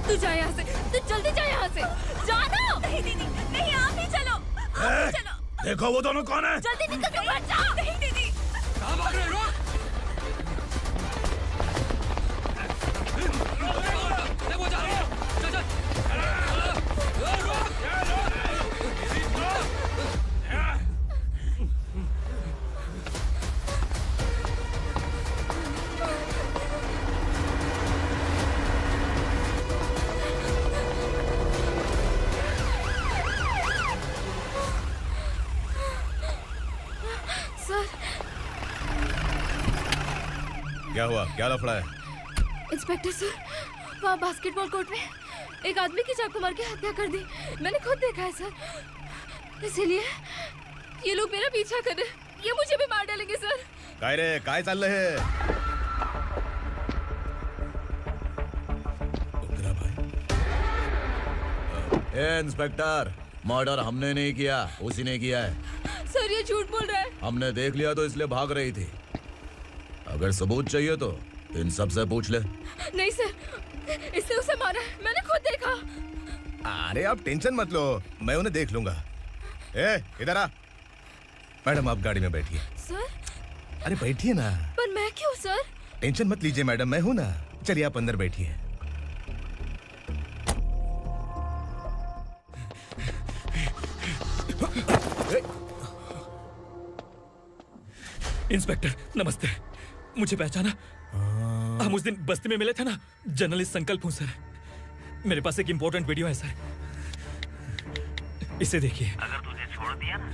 तू जा यहाँ से, तू जल्दी जा यहाँ से। जानो। नहीं दीदी, नहीं आप ही चलो। आप ही चलो। देखो वो दोनों कौन है? जल्दी निकल के मत जाओ। नहीं दीदी। कहाँ भाग रहे हो? क्या हुआ? क्या लफड़ा है? इंस्पेक्टर सर, वहाँ बास्केटबॉल कोर्ट में एक आदमी की चाकू मार के हत्या कर दी। मैंने खुद देखा है सर, इसीलिए ये लोग मेरा पीछा कर रहे हैं। ये मुझे भी मार डालेंगे सर। काय रे, काय चाल रहे हैं? इंस्पेक्टर, मर्डर हमने नहीं किया, उसी ने किया है। सर ये झूठ बोल रहा है। हमने देख लिया तो इसलिए भाग रही थी। अगर सबूत चाहिए तो इन सब से पूछ ले। नहीं सर, इसने उसे मारा है, मैंने खुद देखा। अरे आप टेंशन मत लो, मैं उन्हें देख लूंगा। इधर आ। मैडम आप गाड़ी में बैठिए। सर? अरे बैठिए ना। पर मैं क्यों सर? टेंशन मत लीजिए मैडम, मैं हूं ना। चलिए आप अंदर बैठिए। इंस्पेक्टर नमस्ते, मुझे पहचाना? हम उस दिन बस्ती में मिले थे ना, जर्नलिस्ट संकल्प हूँ सर। मेरे पास एक इम्पोर्टेंट वीडियो है सर, इसे देखिए। अगर तुझे छोड़ दिया ना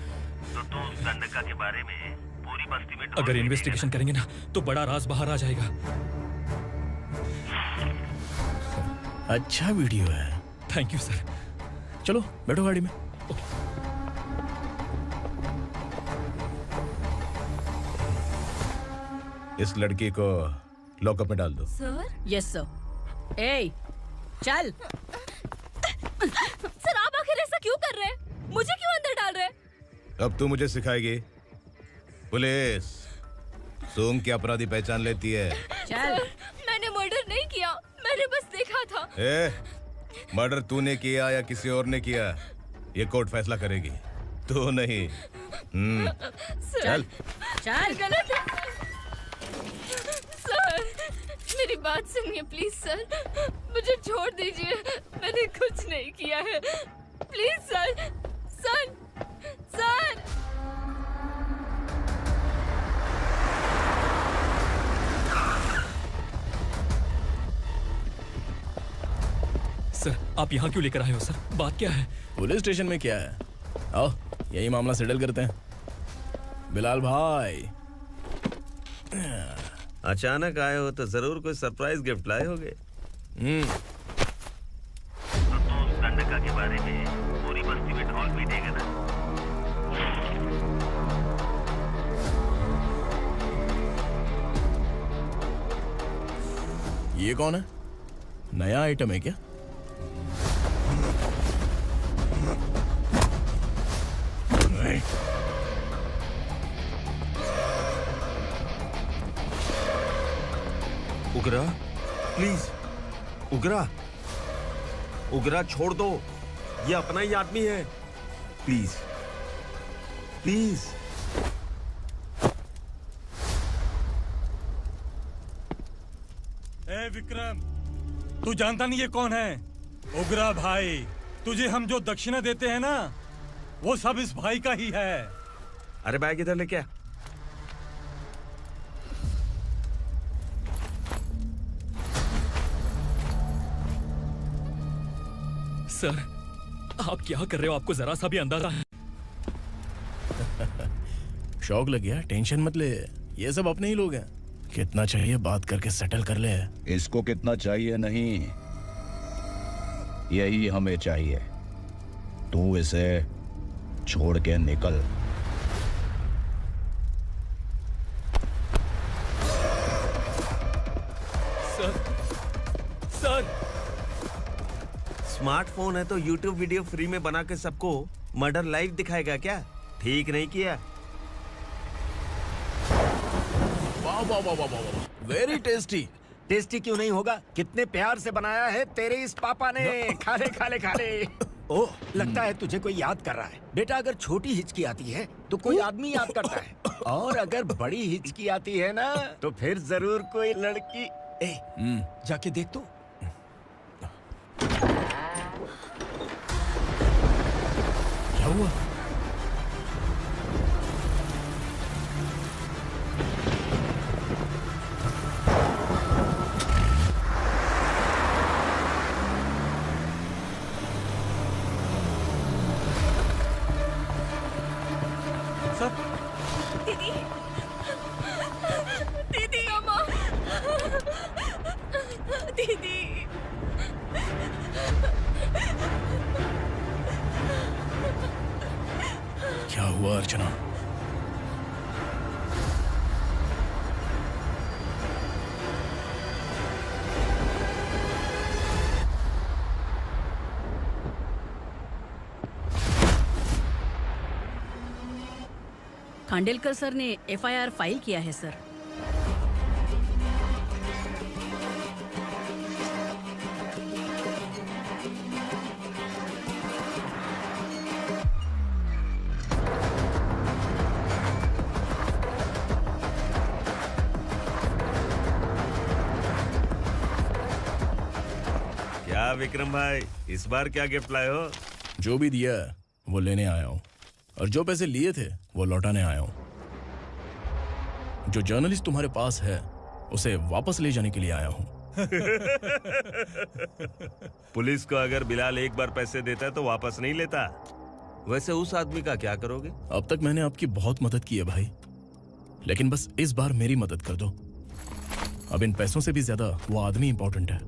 तो तू उस दंडका के बारे में पूरी बस्ती में अगर इन्वेस्टिगेशन करेंगे ना तो बड़ा राज बाहर आ जाएगा। अच्छा वीडियो है। Thank you sir. चलो बैठो गाड़ी में। इस लड़की को लॉकअप में डाल दो। सर? Yes sir. ए, चल। सर आप आखिर ऐसा क्यों कर रहे हैं? मुझे क्यों अब तू मुझे सिखाएगी? पुलिस सूंघ के अपराधी पहचान लेती है। चल। मैंने मर्डर नहीं किया, मैंने बस देखा था। मर्डर तूने किया या किसी और ने किया, ये कोर्ट फैसला करेगी, तू नहीं। चल चल। गलत है। सर मेरी बात सुनिए प्लीज सर, मुझे छोड़ दीजिए, मैंने कुछ नहीं किया है, please sir. Sir sir sir आप यहाँ क्यों लेकर आए हो सर? बात क्या है? पुलिस स्टेशन में क्या है? आओ यही मामला सेटल करते हैं। बिलाल भाई अचानक आए हो तो जरूर कोई सरप्राइज गिफ्ट लाए होगे। तो उस दंडका के बारे में पूरी बस्ती में ढोल भी देगा ना? ये कौन है? नया आइटम है क्या? उगरा प्लीज, उगरा उगरा छोड़ दो, ये अपना ही आदमी है, प्लीज प्लीज। ए विक्रम, तू जानता नहीं ये कौन है? उगरा भाई, तुझे हम जो दक्षिणा देते हैं ना, वो सब इस भाई का ही है। अरे बैग इधर लेके आ। सर आप क्या कर रहे हो? आपको जरा सा भी अंदाजा है? शौक लग गया? टेंशन मत ले, ये सब अपने ही लोग हैं। कितना चाहिए बात करके सेटल कर ले। इसको कितना चाहिए नहीं, यही हमें चाहिए। तू इसे छोड़ के निकल। सर स्मार्टफोन है तो YouTube वीडियो फ्री में बना के सबको मर्डर लाइव दिखाएगा क्या? ठीक नहीं किया। वाह वाह वाह वाह वाह, वेरी टेस्टी। टेस्टी क्यों नहीं होगा? कितने प्यार से बनाया है तेरे इस पापा ने। खा ले खा ले खा ले। ओह, लगता है तुझे कोई याद कर रहा है। बेटा अगर छोटी हिचकी आती है तो कोई आदमी याद करता है, और अगर बड़ी हिचकी आती है ना तो फिर जरूर कोई लड़की। जाके देख तो। क्या हुआ? दीदी दीदी अम्मा दीदी। क्या हुआ अर्चना? खांडेलकर सर ने एफआईआर फाइल किया है सर। क्या विक्रम भाई, इस बार क्या गिफ्ट लाए हो? जो भी दिया है वो लेने आया हूँ, और जो पैसे लिए थे वो लौटाने आया हूँ। जो जर्नलिस्ट तुम्हारे पास है उसे वापस ले जाने के लिए आया हूँ। पुलिस को अगर बिलाल एक बार पैसे देता है तो वापस नहीं लेता। वैसे उस आदमी का क्या करोगे? अब तक मैंने आपकी बहुत मदद की है भाई, लेकिन बस इस बार मेरी मदद कर दो। अब इन पैसों से भी ज्यादा वो आदमी इंपॉर्टेंट है।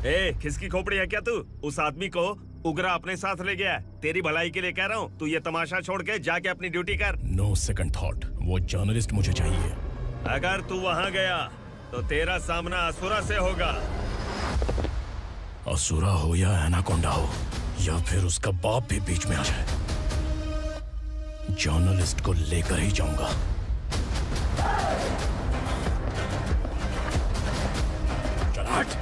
ए, किसकी खोपड़ी है क्या तू? उस आदमी को उगरा अपने साथ ले गया। तेरी भलाई के लिए कह रहा हूँ, तू ये तमाशा छोड़ के जाके अपनी ड्यूटी कर। नो सेकंड थॉट, वो जर्नलिस्ट मुझे चाहिए। अगर तू वहाँ गया तो तेरा सामना असुरा से होगा। असुरा हो या एनाकोंडा हो, या फिर उसका बाप भी बीच में आ जाए, जर्नलिस्ट को लेकर ही जाऊंगा। चल हट।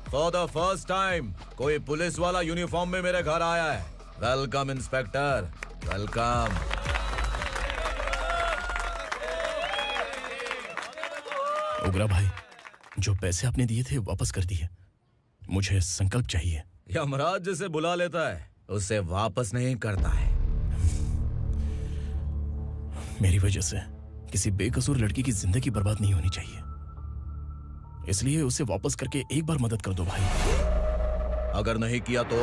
फॉर द फर्स्ट टाइम कोई पुलिस वाला यूनिफॉर्म में मेरे घर आया है। Welcome inspector, welcome. उग्रा भाई, जो पैसे आपने दिए थे वापस कर दिए। मुझे संकल्प चाहिए। यमराज जिसे बुला लेता है उसे वापस नहीं करता है। मेरी वजह से किसी बेकसूर लड़की की जिंदगी बर्बाद नहीं होनी चाहिए, इसलिए उसे वापस करके एक बार मदद कर दो भाई। अगर नहीं किया तो?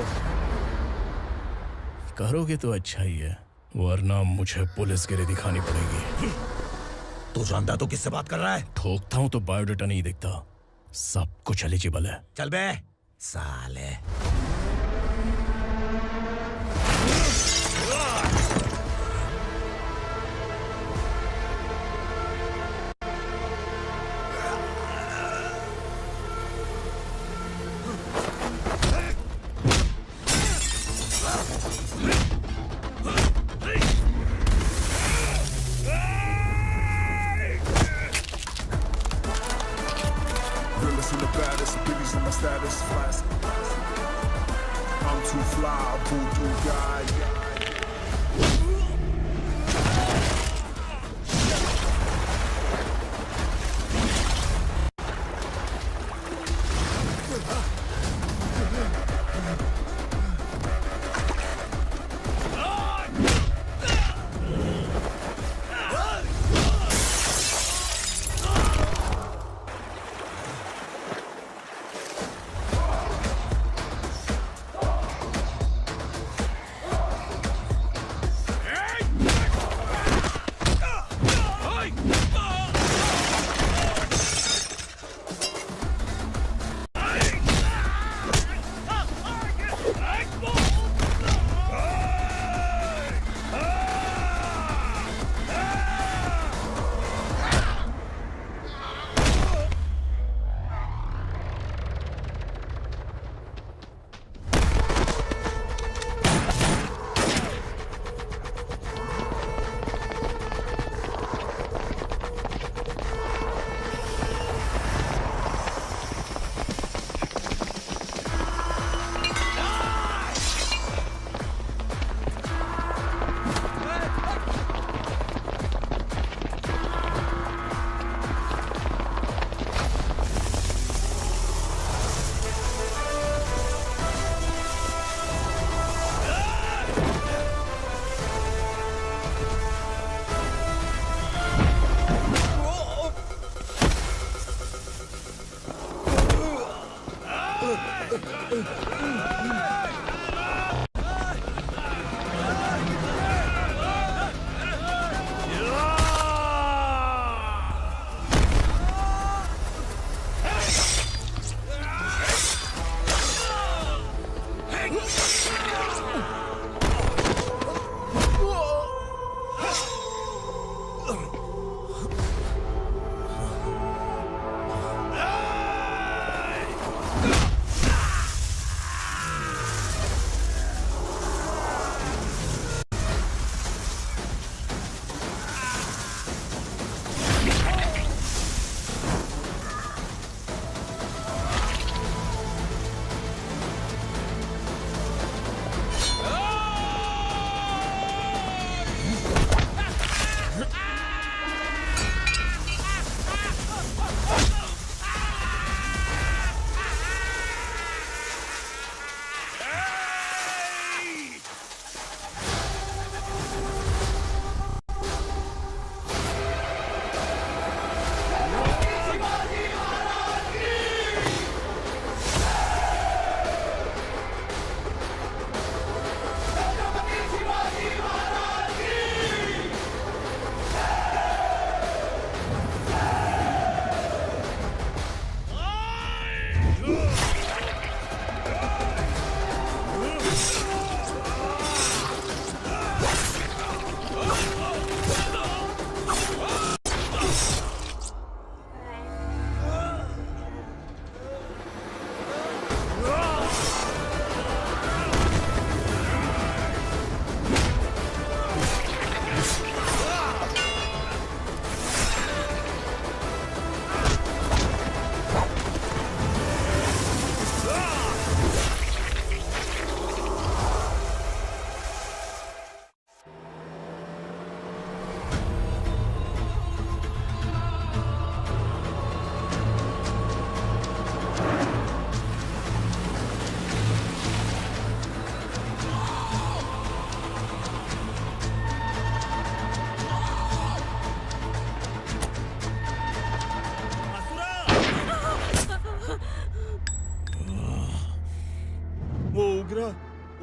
करोगे तो अच्छा ही है, वरना मुझे पुलिसगिरी दिखानी पड़ेगी। तू जानता तो किससे बात कर रहा है? ठोकता हूं तो बायोडाटा नहीं दिखता, सब कुछ एलिजिबल है। चल बे साले।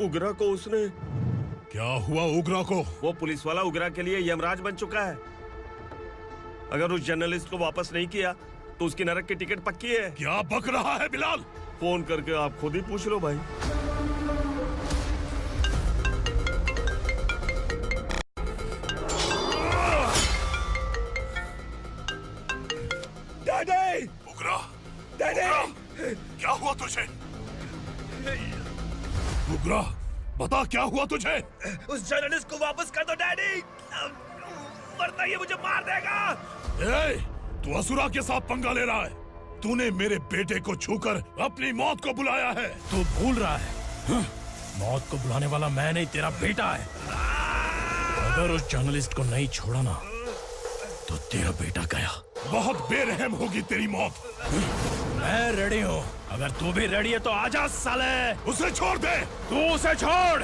उग्रा को उसने। क्या हुआ उग्रा को? वो पुलिस वाला उग्रा के लिए यमराज बन चुका है। अगर उस जर्नलिस्ट को वापस नहीं किया तो उसकी नरक की टिकट पक्की है। क्या बक रहा है बिलाल? फोन करके आप खुद ही पूछ लो भाई। डैडी! उग्रा! डैडी! क्या हुआ तुझे? उग्रा, बता क्या हुआ तुझे? उस जर्नलिस्ट को वापस कर दो डैडी, वरना ये मुझे मार देगा। तू असुरा के साथ पंगा ले रहा है। तूने मेरे बेटे को छूकर अपनी मौत को बुलाया है। तू भूल रहा है, मौत को बुलाने वाला मैं नहीं, तेरा बेटा है। अगर उस जर्नलिस्ट को नहीं छोड़ा ना तो तेरा बेटा गया। बहुत बेरहम होगी तेरी मौत। मैं रेडी हूँ, अगर तू भी रेडी है तो आजा साले। उसे छोड़ दे। तू उसे छोड़।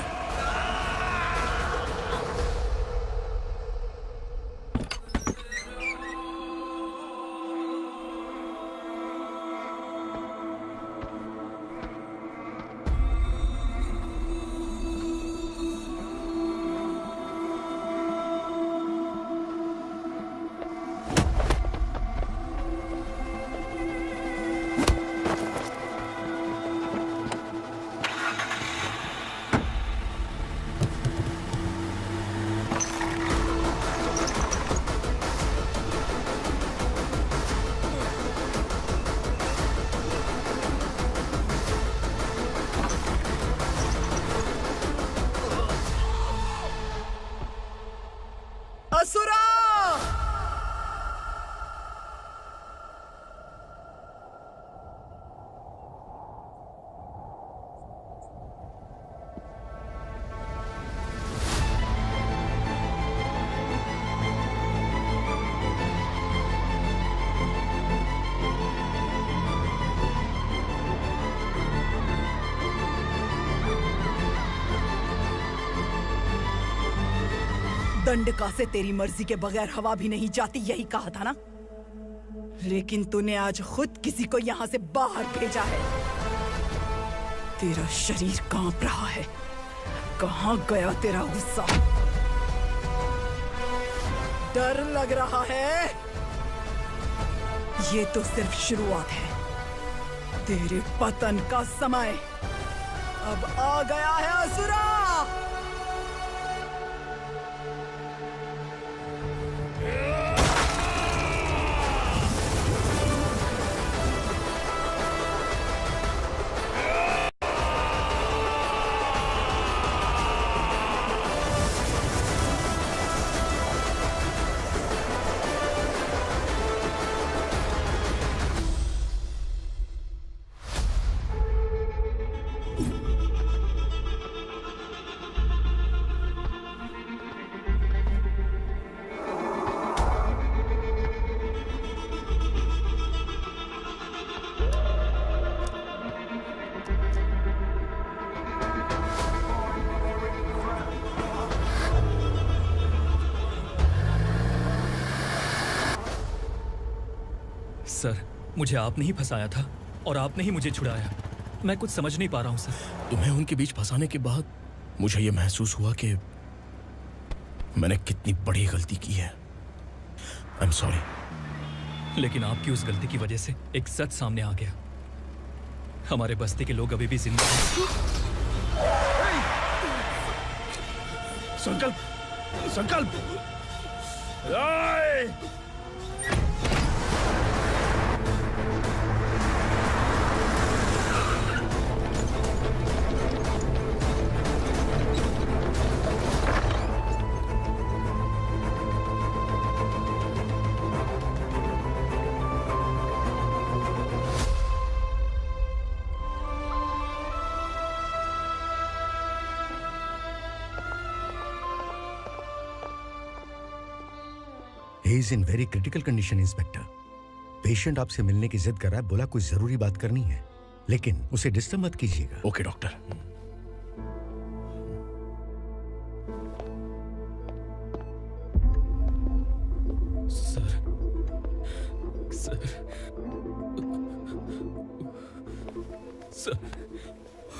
असुरा! दंडका से तेरी मर्जी के बगैर हवा भी नहीं जाती, यही कहा था ना? लेकिन तूने आज खुद किसी को यहाँ से बाहर भेजा है। तेरा शरीर कांप रहा है। कहाँ गया तेरा गुस्सा? डर लग रहा है? ये तो सिर्फ शुरुआत है। तेरे पतन का समय अब आ गया है असुरा। सर, मुझे आपने ही फंसाया था और आपने ही मुझे छुड़ाया। मैं कुछ समझ नहीं पा रहा हूँ सर। तुम्हें उनके बीच फंसाने के बाद मुझे ये महसूस हुआ कि मैंने कितनी बड़ी गलती की है। I am sorry. लेकिन आपकी उस गलती की वजह से एक सच सामने आ गया। हमारे बस्ती के लोग अभी भी जिंदा हैं। संकल्प! संकल्प! He is in very critical condition, inspector. Patient आपसे मिलने की जिद कर रहा है, बोला कोई जरूरी बात करनी है, लेकिन उसे डिस्टर्ब मत कीजिएगा। Okay doctor. सर,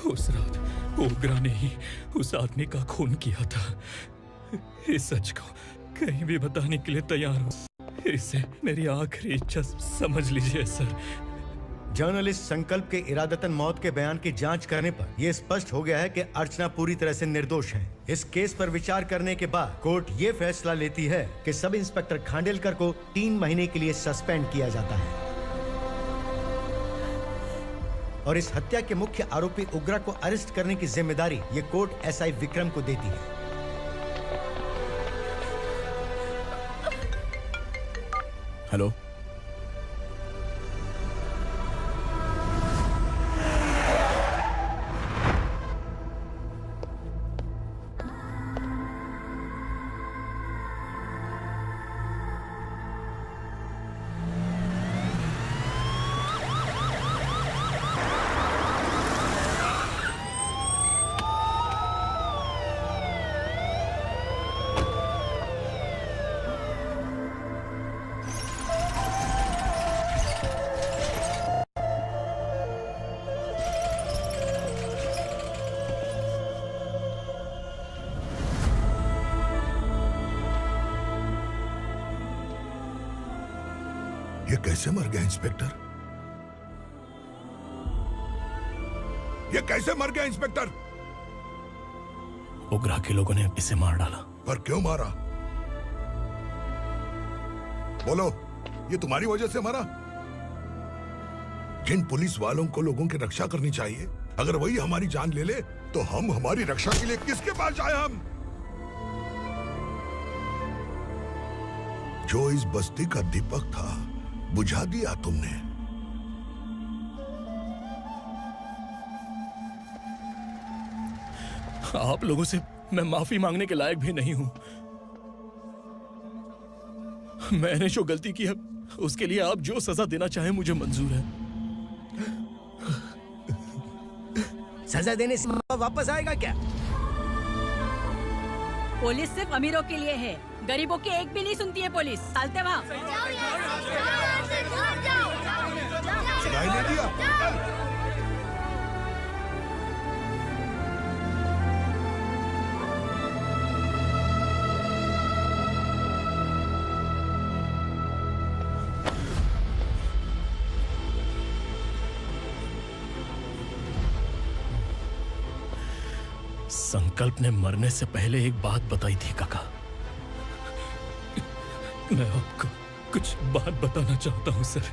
उस रात ओग्रा ने ही उस आदमी का खून किया था। इस सच को कहीं भी बताने के लिए तैयार हूँ। इसे मेरी आखिरी इच्छा समझ लीजिए सर। जर्नलिस्ट संकल्प के इरादतन मौत के बयान की जांच करने पर यह स्पष्ट हो गया है कि अर्चना पूरी तरह से निर्दोष है। इस केस पर विचार करने के बाद कोर्ट ये फैसला लेती है कि सब इंस्पेक्टर खांडेलकर को 3 महीने के लिए सस्पेंड किया जाता है और इस हत्या के मुख्य आरोपी उग्रा को अरेस्ट करने की जिम्मेदारी ये कोर्ट एसआई विक्रम को देती है। हेलो, ये कैसे मर गया इंस्पेक्टर? ये कैसे मर गया इंस्पेक्टर? उग्रा के लोगों ने इसे मार डाला। पर क्यों मारा? बोलो, ये तुम्हारी वजह से मरा? जिन पुलिस वालों को लोगों की रक्षा करनी चाहिए, अगर वही हमारी जान ले ले तो हम हमारी रक्षा के लिए किसके पास जाए? हम जो इस बस्ती का दीपक था बुझा दिया तुमने। आप लोगों से मैं माफी मांगने के लायक भी नहीं हूं। मैंने जो गलती की है उसके लिए आप जो सजा देना चाहे मुझे मंजूर है। सजा देने से वापस आएगा क्या? पुलिस सिर्फ अमीरों के लिए है, गरीबों की एक भी नहीं सुनती है पुलिस। चलते वहाँ। सुनाई नहीं दिया? संकल्प ने मरने से पहले एक बात बताई थी काका। मैं आपको कुछ बात बताना चाहता हूं सर।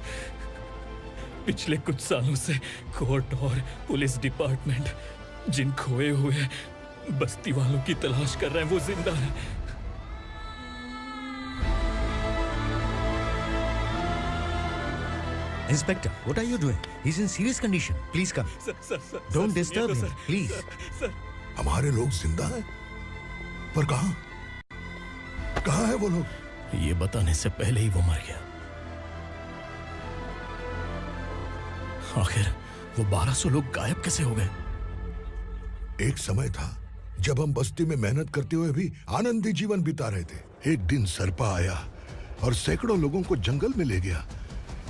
पिछले कुछ सालों से कोर्ट और पुलिस डिपार्टमेंट जिन खोए हुए बस्ती वालों की तलाश कर रहे हैं वो जिंदा है। Inspector, what are you doing? He's in serious condition. Please come. Don't disturb him, please. हमारे लोग जिंदा हैं? पर कहां? कहां है वो लोग? ये बताने से पहले ही वो मर गया। आखिर वो 1200 लोग गायब कैसे हो गए? एक समय था जब हम बस्ती में मेहनत करते हुए भी आनंदी जीवन बिता रहे थे। एक दिन सरपा आया और सैकड़ों लोगों को जंगल में ले गया,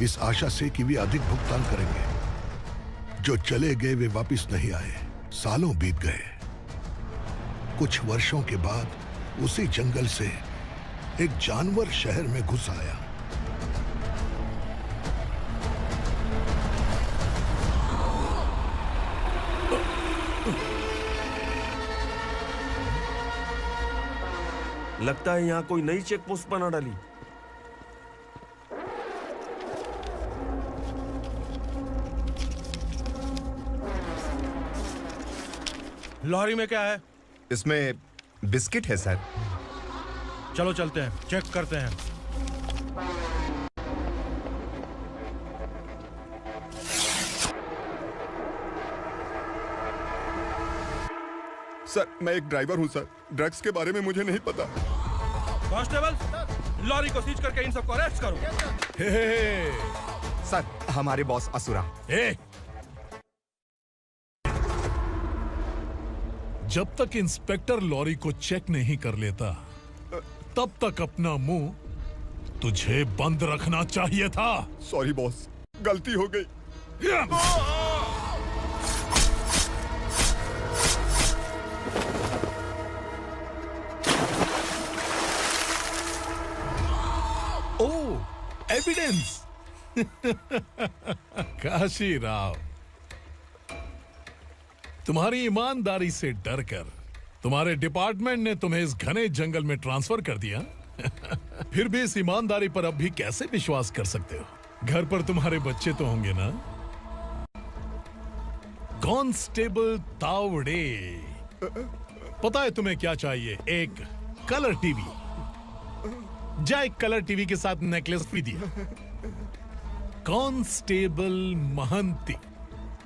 इस आशा से कि वे अधिक भुगतान करेंगे। जो चले गए वे वापस नहीं आए। सालों बीत गए। कुछ वर्षों के बाद उसी जंगल से एक जानवर शहर में घुस आया। लगता है यहाँ कोई नई चेक पोस्ट बना डाली। लॉरी में क्या है? इसमें बिस्किट है सर। चलो चलते हैं, चेक करते हैं। सर, मैं एक ड्राइवर हूं सर। ड्रग्स के बारे में मुझे नहीं पता। कांस्टेबल, लॉरी को सीज करके इन सबको अरेस्ट करो। सर, हमारे बॉस असुरा। जब तक इंस्पेक्टर लॉरी को चेक नहीं कर लेता तब तक अपना मुंह तुझे बंद रखना चाहिए था। सॉरी बॉस, गलती हो गई। ओह, एविडेंस। काशी राव, तुम्हारी ईमानदारी से डरकर तुम्हारे डिपार्टमेंट ने तुम्हें इस घने जंगल में ट्रांसफर कर दिया। फिर भी इस ईमानदारी पर अब भी कैसे विश्वास कर सकते हो? घर पर तुम्हारे बच्चे तो होंगे ना? कांस्टेबल तावड़े, पता है तुम्हें क्या चाहिए? एक कलर टीवी। जा एक कलर टीवी के साथ नेकलेस भी दिया। कांस्टेबल महंती,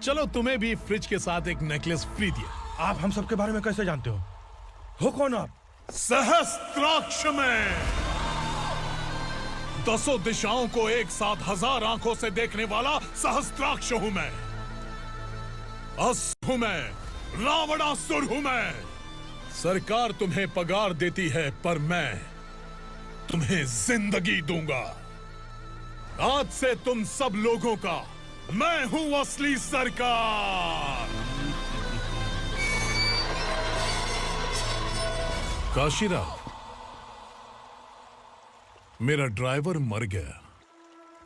चलो तुम्हें भी फ्रिज के साथ एक नेकलेस फ्री दिया। आप हम सबके बारे में कैसे जानते हो कौन आप? सहस्त्राक्ष में 10 दिशाओं को एक साथ 1000 आंखों से देखने वाला सहस्त्राक्ष हूं मैं। असुर हूं मैं, रावणासुर हूं मैं। सरकार तुम्हें पगार देती है, पर मैं तुम्हें जिंदगी दूंगा। आज से तुम सब लोगों का मैं हूं असली सरकार। काशीराव, मेरा ड्राइवर मर गया,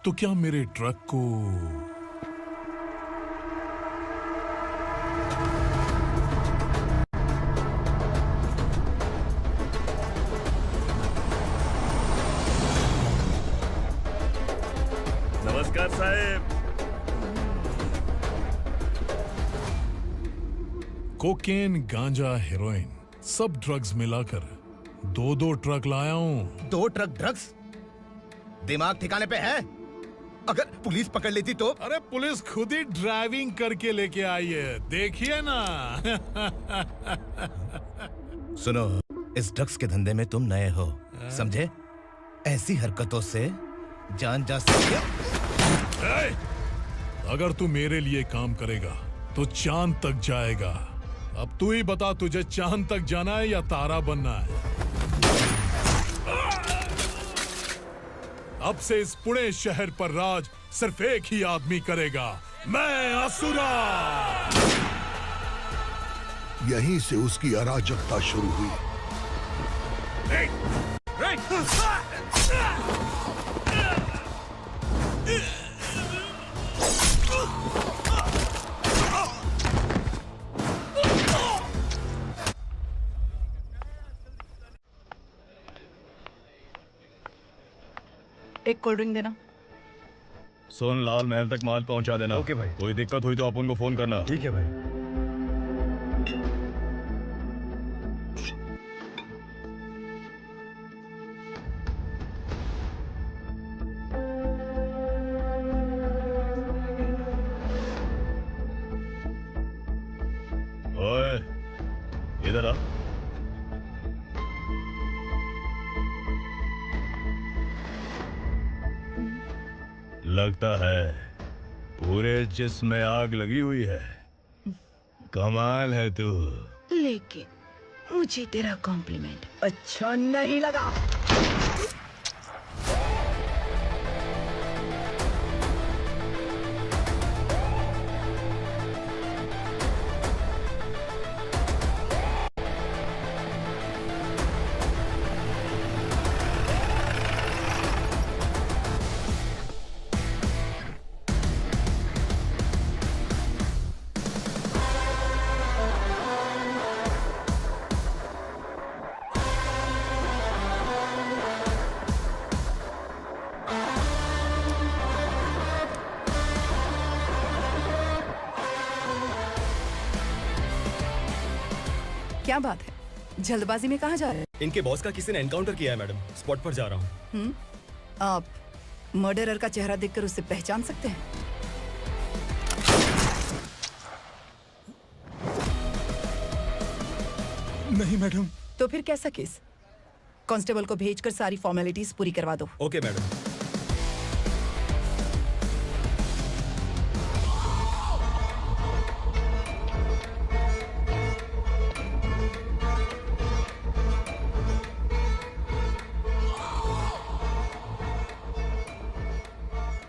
तो क्या मेरे ट्रक को नमस्कार साहब। कोकेन, गांजा, हेरोइन, सब ड्रग्स मिलाकर 2 ट्रक लाया हूं। 2 ट्रक ड्रग्स? दिमाग ठिकाने पे है? अगर पुलिस पकड़ लेती तो? अरे पुलिस खुद ही ड्राइविंग करके लेके आई है, देखिए ना। सुनो, इस ड्रग्स के धंधे में तुम नए हो, समझे? ऐसी हरकतों से जान जा सकती है। अगर तू मेरे लिए काम करेगा तो चांद तक जाएगा। अब तू ही बता, तुझे चांद तक जाना है या तारा बनना है? अब से इस पुणे शहर पर राज सिर्फ एक ही आदमी करेगा, मैं असुरा। यहीं से उसकी अराजकता शुरू हुई। एक कोल्ड ड्रिंक देना। सोनलाल महल तक माल पहुंचा देना। ओके भाई। कोई दिक्कत हुई तो आप उनको फोन करना। ठीक है भाई। ओए, इधर आ। लगता है पूरे जिस्म में आग लगी हुई है। कमाल है तू। लेकिन मुझे तेरा कॉम्प्लीमेंट अच्छा नहीं लगा। क्या बात है, जल्दबाजी में कहाँ जा रहे हैं? इनके बॉस का किसी ने एनकाउंटर किया है मैडम, स्पॉट पर जा रहा हूँ। आप मर्डरर का चेहरा देखकर उससे पहचान सकते हैं? नहीं मैडम। तो फिर कैसा केस? कांस्टेबल को भेजकर सारी फॉर्मेलिटीज पूरी करवा दो। Okay madam.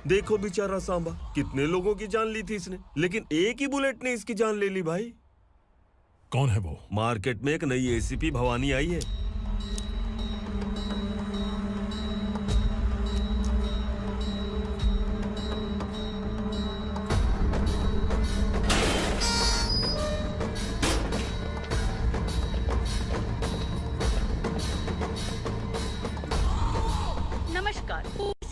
देखो बेचारा सांबा, कितने लोगों की जान ली थी इसने, लेकिन एक ही बुलेट ने इसकी जान ले ली भाई। कौन है वो? मार्केट में एक नई एसीपी भवानी आई है।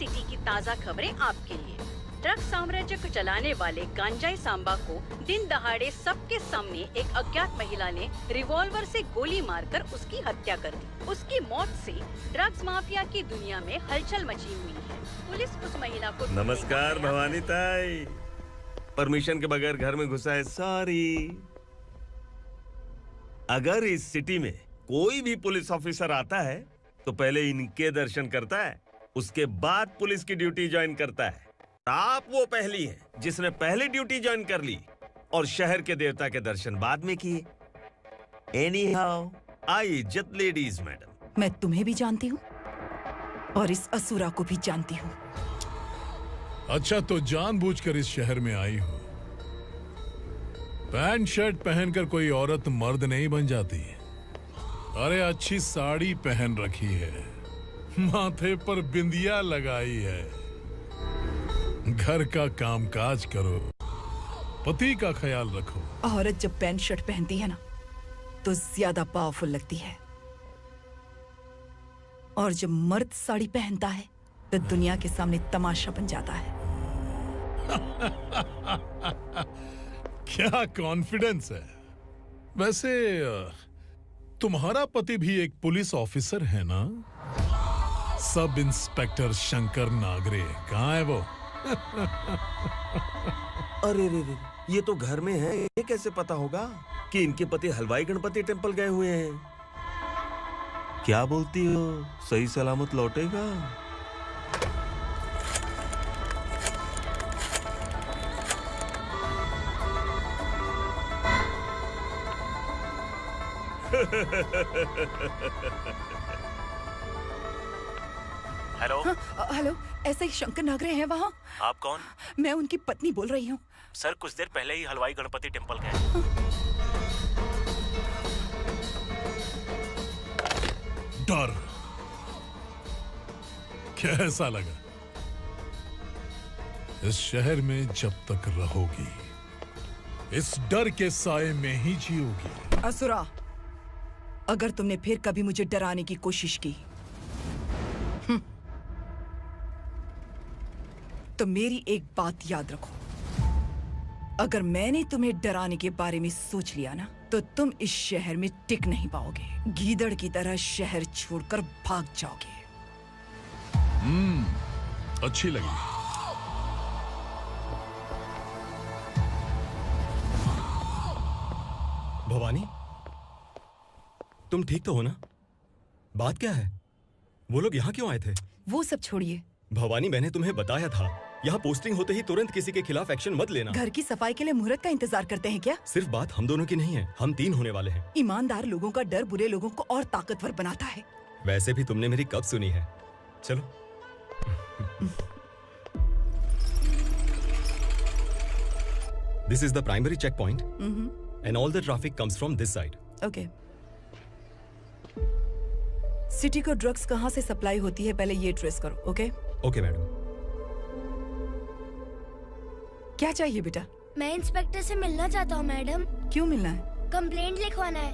सिटी की ताज़ा खबरें आपके लिए। ड्रग्स साम्राज्य को चलाने वाले गांजाई सांबा को दिन दहाड़े सबके सामने एक अज्ञात महिला ने रिवॉल्वर से गोली मारकर उसकी हत्या कर दी। उसकी मौत से ड्रग्स माफिया की दुनिया में हलचल मची हुई है। पुलिस उस महिला को नमस्कार भवानी ताई, परमिशन के बगैर घर में घुसा है, सॉरी। अगर इस सिटी में कोई भी पुलिस ऑफिसर आता है तो पहले इनके दर्शन करता है, उसके बाद पुलिस की ड्यूटी ज्वाइन करता है। आप वो पहली हैं जिसने पहले ड्यूटी ज्वाइन कर ली और शहर के देवता के दर्शन बाद में किए। एनीहाउ, आई इज्जत लेडीज मैडम। मैं तुम्हें भी जानती हूँ और इस असुरा को भी जानती हूँ। अच्छा, तो जानबूझकर इस शहर में आई हो। पैंट शर्ट पहनकर कोई औरत मर्द नहीं बन जाती। अरे अच्छी साड़ी पहन रखी है, माथे पर बिंदिया लगाई है, घर का कामकाज करो, पति का ख्याल रखो। औरत जब पैंट शर्ट पहनती है ना तो ज्यादा पावरफुल लगती है, और जब मर्द साड़ी पहनता है तो दुनिया के सामने तमाशा बन जाता है। क्या कॉन्फिडेंस है। वैसे तुम्हारा पति भी एक पुलिस ऑफिसर है ना? सब इंस्पेक्टर शंकर नागरे, कहाँ है वो? अरे रे रे, ये तो घर में है, ये कैसे पता होगा कि इनके पति हलवाई गणपति टेम्पल गए हुए हैं? क्या बोलती हो, सही सलामत लौटेगा? हेलो। हेलो, ऐसे ही शंकर नागरे हैं वहाँ? आप कौन? मैं उनकी पत्नी बोल रही हूँ। सर कुछ देर पहले ही हलवाई गणपति टेम्पल गए। डर कैसा लगा? इस शहर में जब तक रहोगी इस डर के साए में ही जियोगी। असुरा, अगर तुमने फिर कभी मुझे डराने की कोशिश की तो मेरी एक बात याद रखो, अगर मैंने तुम्हें डराने के बारे में सोच लिया ना तो तुम इस शहर में टिक नहीं पाओगे। गीदड़ की तरह शहर छोड़कर भाग जाओगे। अच्छी लगी। भवानी, तुम ठीक तो हो ना? बात क्या है? वो लोग यहाँ क्यों आए थे? वो सब छोड़िए। भवानी, मैंने तुम्हें बताया था यहाँ पोस्टिंग होते ही तुरंत किसी के खिलाफ एक्शन मत लेना। घर की सफाई के लिए मुहूर्त का इंतजार करते हैं क्या? सिर्फ बात हम दोनों की नहीं है, हम 3 होने वाले हैं। ईमानदार लोगों का डर बुरे लोगों को और ताकतवर बनाता है। वैसे भी तुमने मेरी कब सुनी है। चलो। This is the primary checkpoint, and all the traffic comes from this side. Okay. City को ड्रग्स कहाँ से सप्लाई होती है पहले ये ट्रेस करो, ओके? Okay madam. क्या चाहिए बेटा? मैं इंस्पेक्टर से मिलना चाहता हूँ मैडम। क्यों मिलना है? कंप्लेंट लिखवाना है।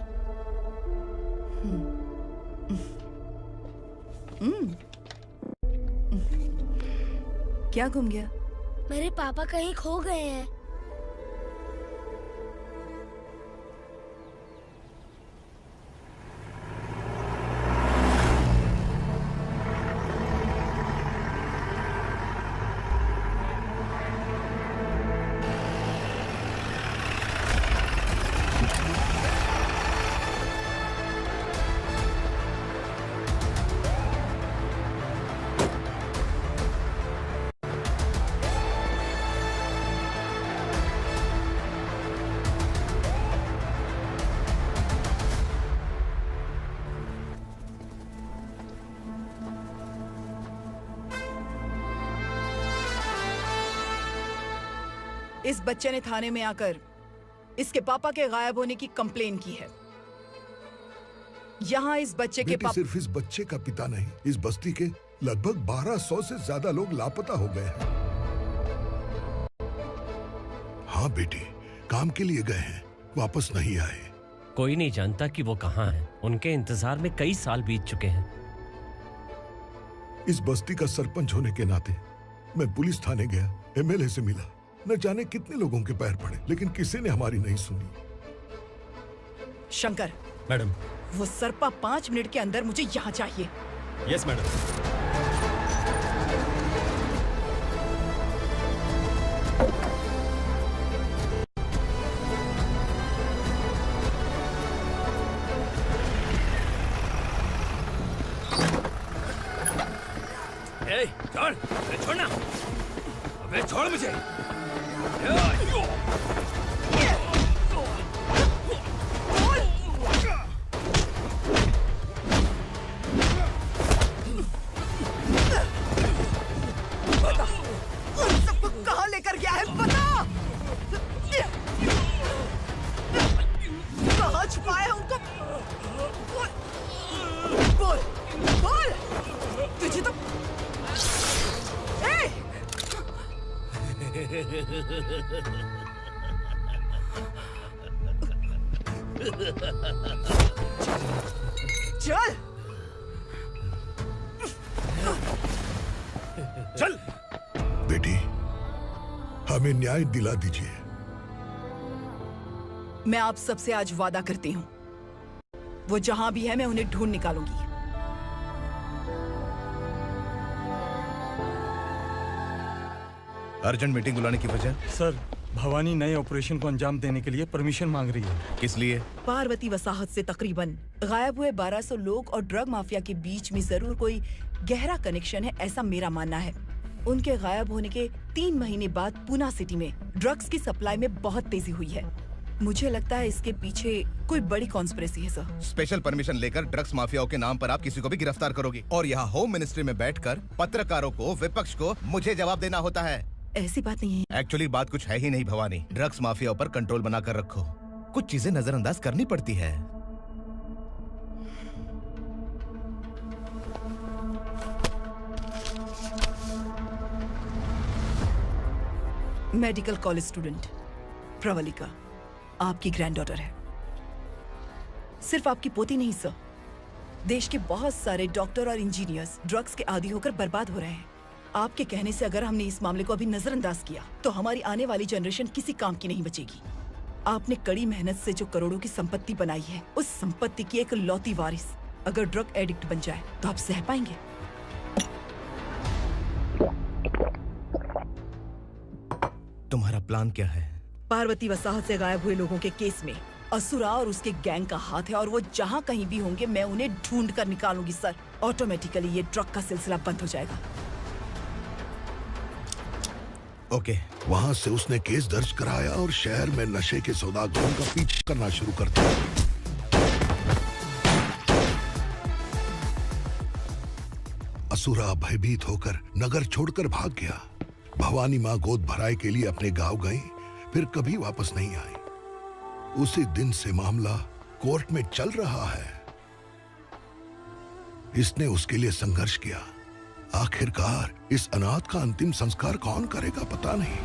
क्या गुम गया? मेरे पापा कहीं खो गए हैं। इस बच्चे ने थाने में आकर इसके पापा के गायब होने की कंप्लेन की है। यहाँ इस बच्चे के पापा सिर्फ इस बच्चे का पिता नहीं, इस बस्ती के लगभग 1200 से ज्यादा लोग लापता हो गए हैं। हाँ बेटी, काम के लिए गए हैं, वापस नहीं आए। कोई नहीं जानता कि वो कहाँ हैं। उनके इंतजार में कई साल बीत चुके हैं। इस बस्ती का सरपंच होने के नाते मैं पुलिस थाने गया, एमएलए से मिला, न जाने कितने लोगों के पैर पड़े, लेकिन किसी ने हमारी नहीं सुनी। शंकर। मैडम। वो सरपा 5 मिनट के अंदर मुझे यहाँ चाहिए। Yes madam. छोड़, छोड़ना, अबे छोड़ मुझे। सबको कहाँ लेकर गया है बता। कहाँ छुपाया है उनको? बोल, बोल। तुझे तो चल चल। बेटी, हमें न्याय दिला दीजिए। मैं आप सबसे आज वादा करती हूँ, वो जहां भी है मैं उन्हें ढूंढ निकालूंगी। अर्जेंट मीटिंग बुलाने की वजह? सर, भवानी नए ऑपरेशन को अंजाम देने के लिए परमिशन मांग रही है। किस लिए? पार्वती वसाहत से तकरीबन गायब हुए 1200 लोग और ड्रग माफिया के बीच में जरूर कोई गहरा कनेक्शन है, ऐसा मेरा मानना है। उनके गायब होने के 3 महीने बाद पूना सिटी में ड्रग्स की सप्लाई में बहुत तेजी हुई है। मुझे लगता है इसके पीछे कोई बड़ी कॉन्स्पिरेसी है सर। स्पेशल परमिशन लेकर ड्रग्स माफियाओं के नाम पर आप किसी को भी गिरफ्तार करोगे और यहाँ होम मिनिस्ट्री में बैठकर पत्रकारों को, विपक्ष को मुझे जवाब देना होता है। ऐसी बात नहीं है। एक्चुअली बात कुछ है ही नहीं भवानी। ड्रग्स माफियाओं पर कंट्रोल बनाकर रखो, कुछ चीजें नजरअंदाज करनी पड़ती है। मेडिकल कॉलेज स्टूडेंट प्रवलिका आपकी ग्रैंडडॉटर है। सिर्फ आपकी पोती नहीं सर, देश के बहुत सारे डॉक्टर और इंजीनियर्स ड्रग्स के आदी होकर बर्बाद हो रहे हैं। आपके कहने से अगर हमने इस मामले को अभी नजरअंदाज किया तो हमारी आने वाली जनरेशन किसी काम की नहीं बचेगी। आपने कड़ी मेहनत से जो करोड़ों की संपत्ति बनाई है, उस संपत्ति की एक लौती वारिस अगर ड्रग एडिक्ट बन जाए तो आप सह पाएंगे? तुम्हारा प्लान क्या है? पार्वती वसाहत से गायब हुए लोगों के केस में असुरा और उसके गैंग का हाथ है और वो जहाँ कहीं भी होंगे मैं उन्हें ढूंढ कर निकालूंगी सर। ऑटोमेटिकली ये ड्रग का सिलसिला बंद हो जाएगा। ओके। वहाँ से उसने केस दर्ज कराया और शहर में नशे के सौदागरों का पीछा करना शुरू कर दिया। असुरा भयभीत होकर नगर छोड़कर भाग गया। भवानी माँ गोद भराई के लिए अपने गांव गई, फिर कभी वापस नहीं आई। उसी दिन से मामला कोर्ट में चल रहा है। इसने उसके लिए संघर्ष किया। आखिरकार इस अनाथ का अंतिम संस्कार कौन करेगा पता नहीं।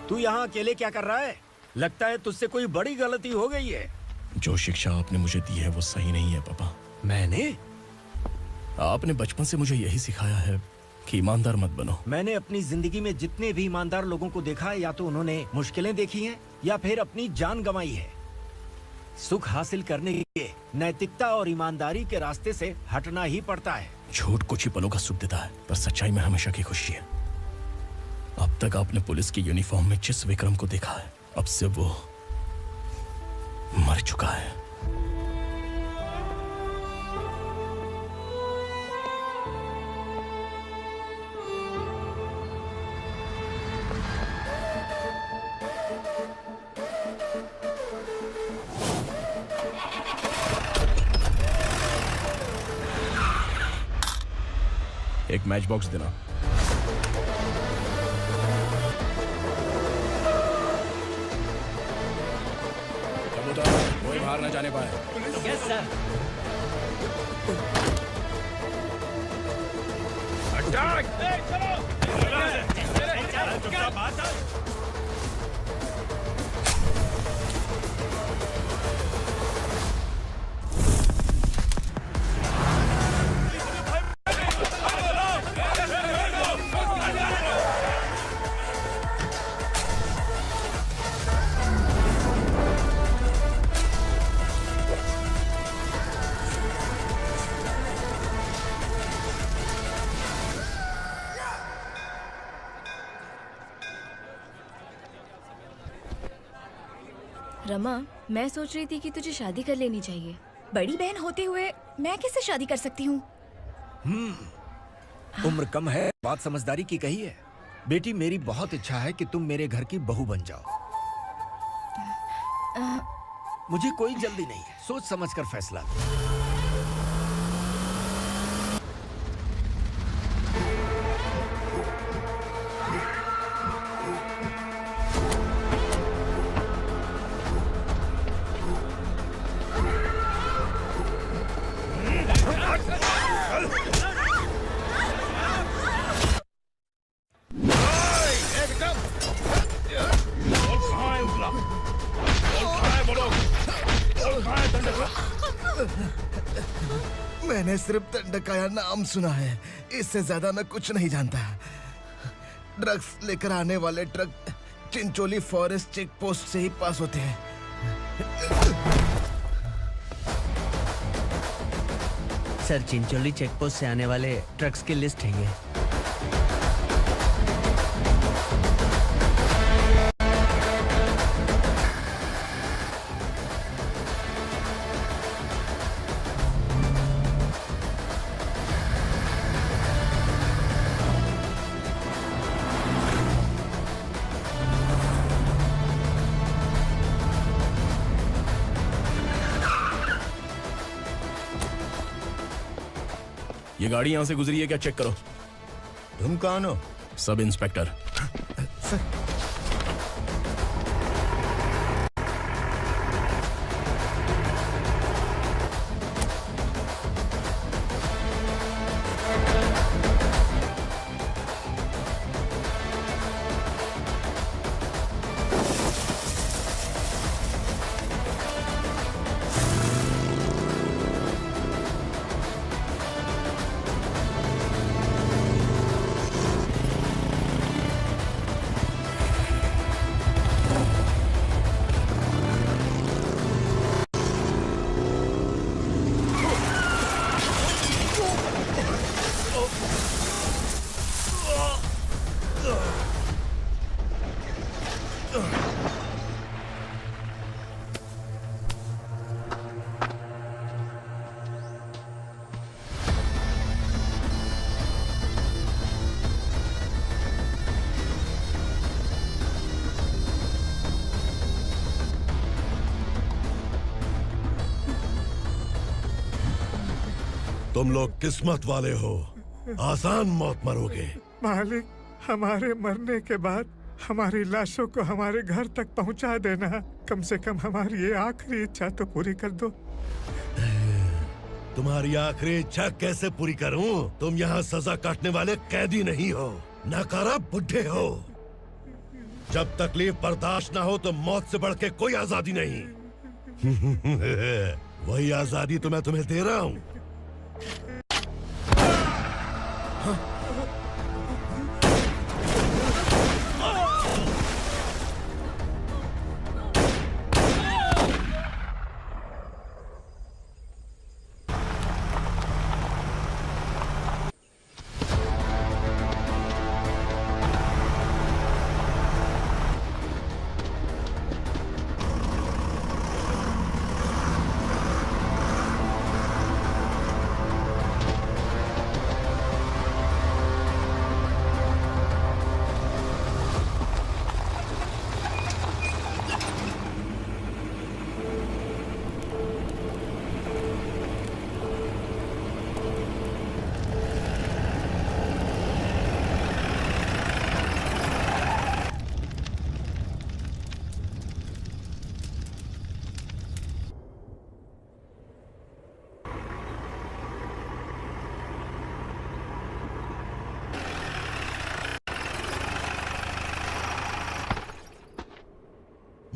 तू यहाँ अकेले क्या कर रहा है? लगता है तुझसे कोई बड़ी गलती हो गई है। जो शिक्षा आपने मुझे दी है वो सही नहीं है पापा। मैंने? आपने बचपन से मुझे यही सिखाया है कि ईमानदार मत बनो। मैंने अपनी जिंदगी में जितने भी ईमानदार लोगों को देखा है, या तो उन्होंने मुश्किलें देखी हैं या फिर अपनी जान गंवाई है। सुख हासिल करने के लिए नैतिकता और ईमानदारी के रास्ते से हटना ही पड़ता है। झूठ कुछ ही पलों का सुख देता है, पर सच्चाई में हमेशा की खुशी है। अब तक आपने पुलिस की यूनिफॉर्म में जिस विक्रम को देखा है, अब से वो मर चुका है। एक मैच बॉक्स देना। कोई बाहर ना जाने पाए। Yes sir. रमा, मैं सोच रही थी कि तुझे शादी कर लेनी चाहिए। बड़ी बहन होते हुए मैं कैसे शादी कर सकती हूँ? उम्र कम है, बात समझदारी की कही है। बेटी, मेरी बहुत इच्छा है कि तुम मेरे घर की बहू बन जाओ। मुझे कोई जल्दी नहीं है, सोच समझ कर फैसला लो। मैंने सिर्फ दंडकाया नाम सुना है, इससे ज्यादा मैं कुछ नहीं जानता। ड्रग्स लेकर आने वाले truck Chincholi forest check post से ही पास होते हैं। सर, चिंचोली चेक पोस्ट से आने वाले ट्रक्स की लिस्ट है ये। ये गाड़ी यहां से गुजरी है क्या, चेक करो। तुम कौन हो? Sub inspector. तुम लोग किस्मत वाले हो, आसान मौत मरोगे। मालिक, हमारे मरने के बाद हमारी लाशों को हमारे घर तक पहुंचा देना। कम से कम हमारी ये आखिरी इच्छा तो पूरी कर दो। तुम्हारी आखिरी इच्छा कैसे पूरी करूं? तुम यहाँ सजा काटने वाले कैदी नहीं हो, नकारा बुढ़े हो। जब तकलीफ बर्दाश्त ना हो तो मौत से बढ़ के कोई आजादी नहीं। वही आजादी तो मैं तुम्हें दे रहा हूँ।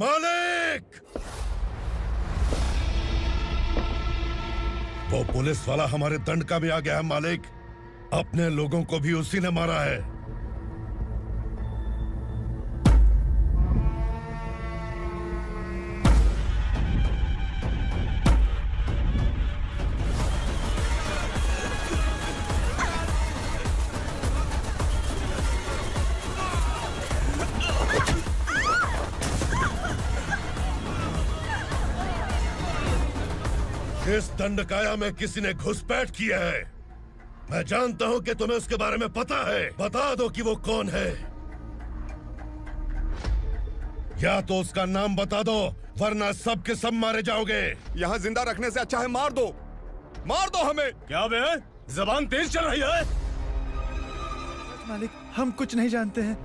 मालिक! वो पुलिस वाला हमारे दंडका में आ गया है मालिक। अपने लोगों को भी उसी ने मारा है। इस दंडकाया में किसी ने घुसपैठ किया है। मैं जानता हूं कि तुम्हें उसके बारे में पता है। बता दो कि वो कौन है। या तो उसका नाम बता दो, वरना सब के सब मारे जाओगे। यहाँ जिंदा रखने से अच्छा है मार दो हमें। क्या बे? जबान तेज चल रही है। मालिक, हम कुछ नहीं जानते हैं।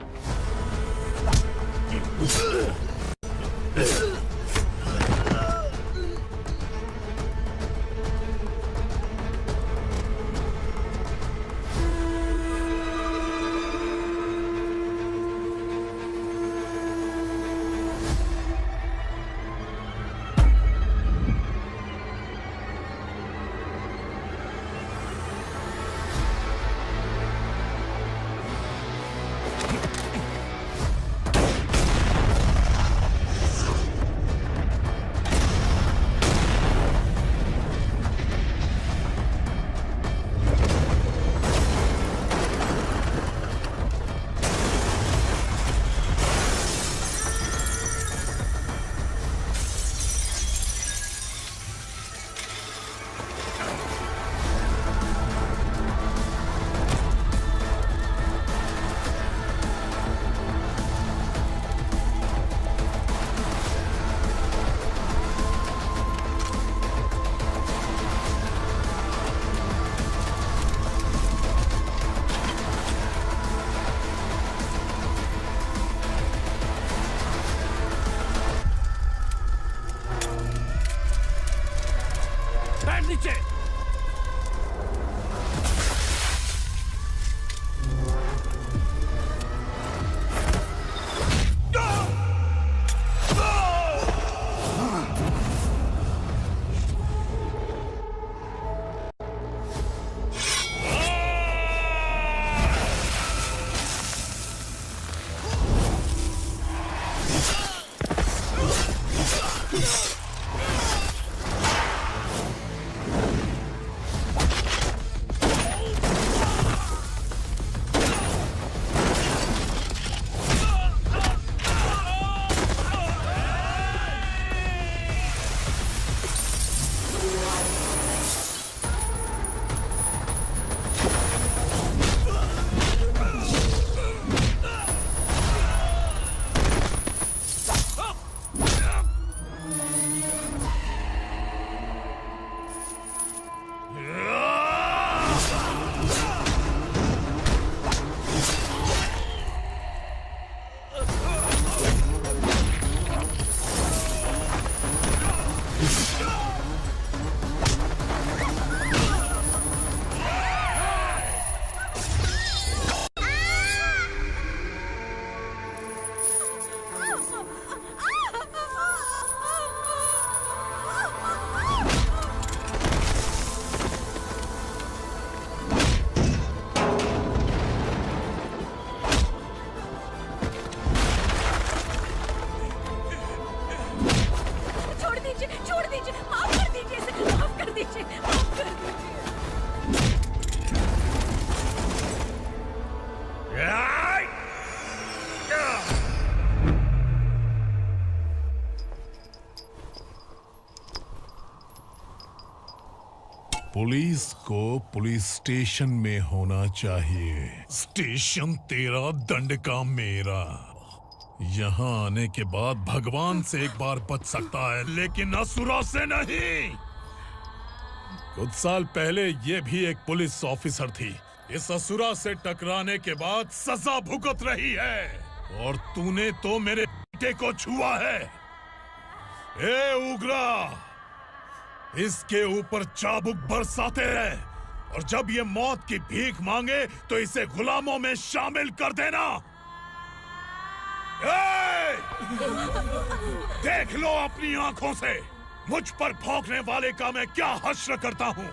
पुलिस को पुलिस स्टेशन में होना चाहिए। स्टेशन तेरा, दंड का मेरा। यहाँ आने के बाद भगवान से एक बार बच सकता है, लेकिन असुरा से नहीं। कुछ साल पहले ये भी एक पुलिस ऑफिसर थी। इस असुरा से टकराने के बाद सजा भुगत रही है, और तूने तो मेरे बेटे को छुआ है। ए उग्रा, इसके ऊपर चाबुक बरसाते रहे, और जब ये मौत की भीख मांगे तो इसे गुलामों में शामिल कर देना। देख लो अपनी आंखों से मुझ पर भौंकने वाले का मैं क्या हश्र करता हूँ।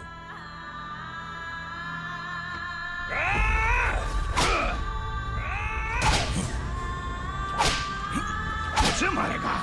मुझे मारेगा।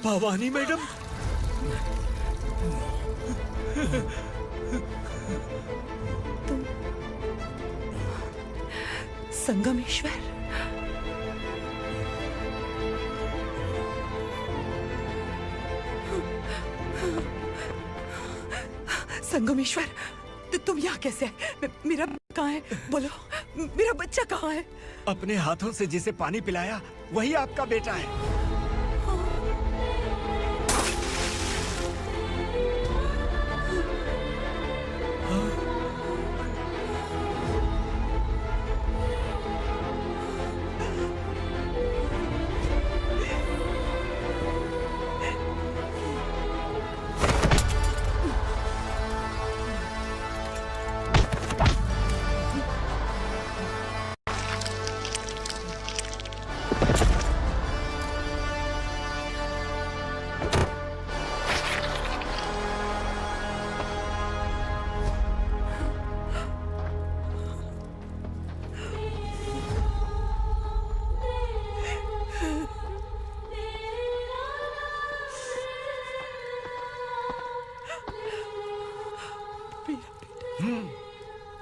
भवानी मैडम, तुम संगमेश्वर, संगमेश्वर, तुम यहाँ कैसे आए? मेरा कहाँ है? बोलो, मेरा बच्चा कहाँ है? अपने हाथों से जिसे पानी पिलाया वही आपका बेटा है।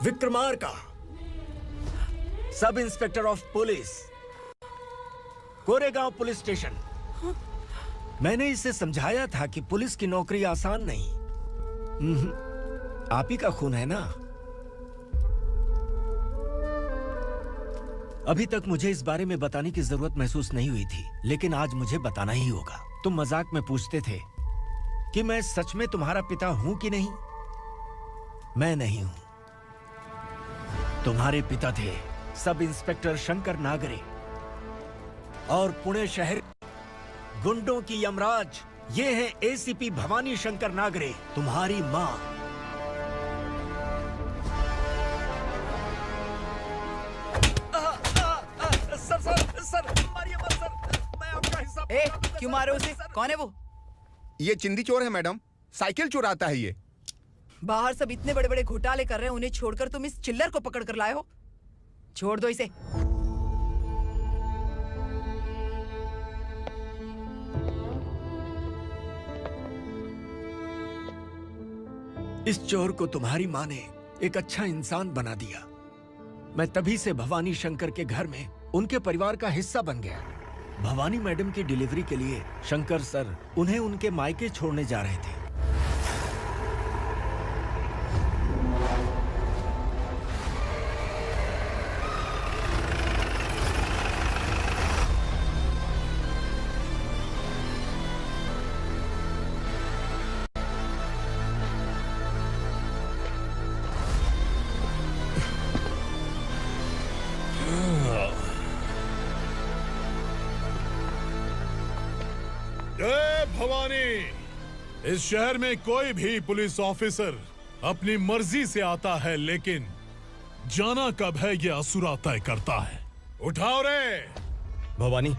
Vikramarka, sub inspector of police, Koregaon police station. मैंने इसे समझाया था कि पुलिस की नौकरी आसान नहीं। आप ही का खून है ना? अभी तक मुझे इस बारे में बताने की जरूरत महसूस नहीं हुई थी, लेकिन आज मुझे बताना ही होगा। तुम मजाक में पूछते थे कि मैं सच में तुम्हारा पिता हूं कि नहीं। मैं नहीं हूं। तुम्हारे पिता थे सब इंस्पेक्टर शंकर नागरे, और पुणे शहर गुंडों की यमराज ये है एसीपी भवानी शंकर नागरे, तुम्हारी मां। सर, मारिए मत सर, मैं आपका हिस्सा। क्यों मारे उसे? कौन है वो? ये चिंदी चोर है मैडम, साइकिल चुराता है ये। बाहर सब इतने बड़े बड़े घोटाले कर रहे हैं, उन्हें छोड़कर तुम इस चिल्लर को पकड़ कर लाए हो। छोड़ दो इसे। इस चोर को तुम्हारी माँ ने एक अच्छा इंसान बना दिया। मैं तभी से भवानी शंकर के घर में उनके परिवार का हिस्सा बन गया। भवानी मैडम की डिलीवरी के लिए शंकर सर उन्हें उनके मायके छोड़ने जा रहे थे। जय भवानी। इस शहर में कोई भी पुलिस ऑफिसर अपनी मर्जी से आता है, लेकिन जाना कब है ये असुरा तय करता है। उठाओ रे। भवानी,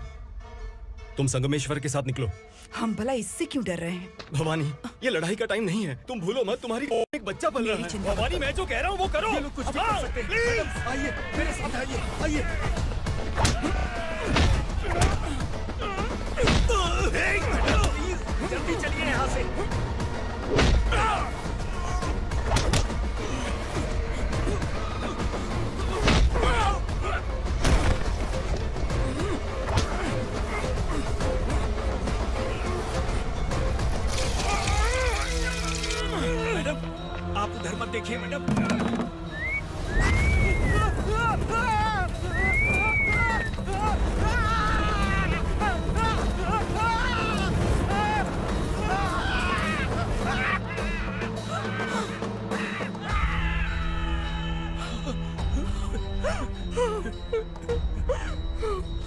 तुम संगमेश्वर के साथ निकलो। हम भला इससे क्यों डर रहे हैं? भवानी, ये लड़ाई का टाइम नहीं है। तुम भूलो मत, तुम्हारी एक बच्चा पल रहा है। भवानी, मैं जो कह रहा हूँ वो करो। ये लोग कुछ भी कर सकते हैं। आइए मेरे साथ आइए। जल्दी चलिए यहाँ से। मैडम, आप उधर मत देखिए मैडम।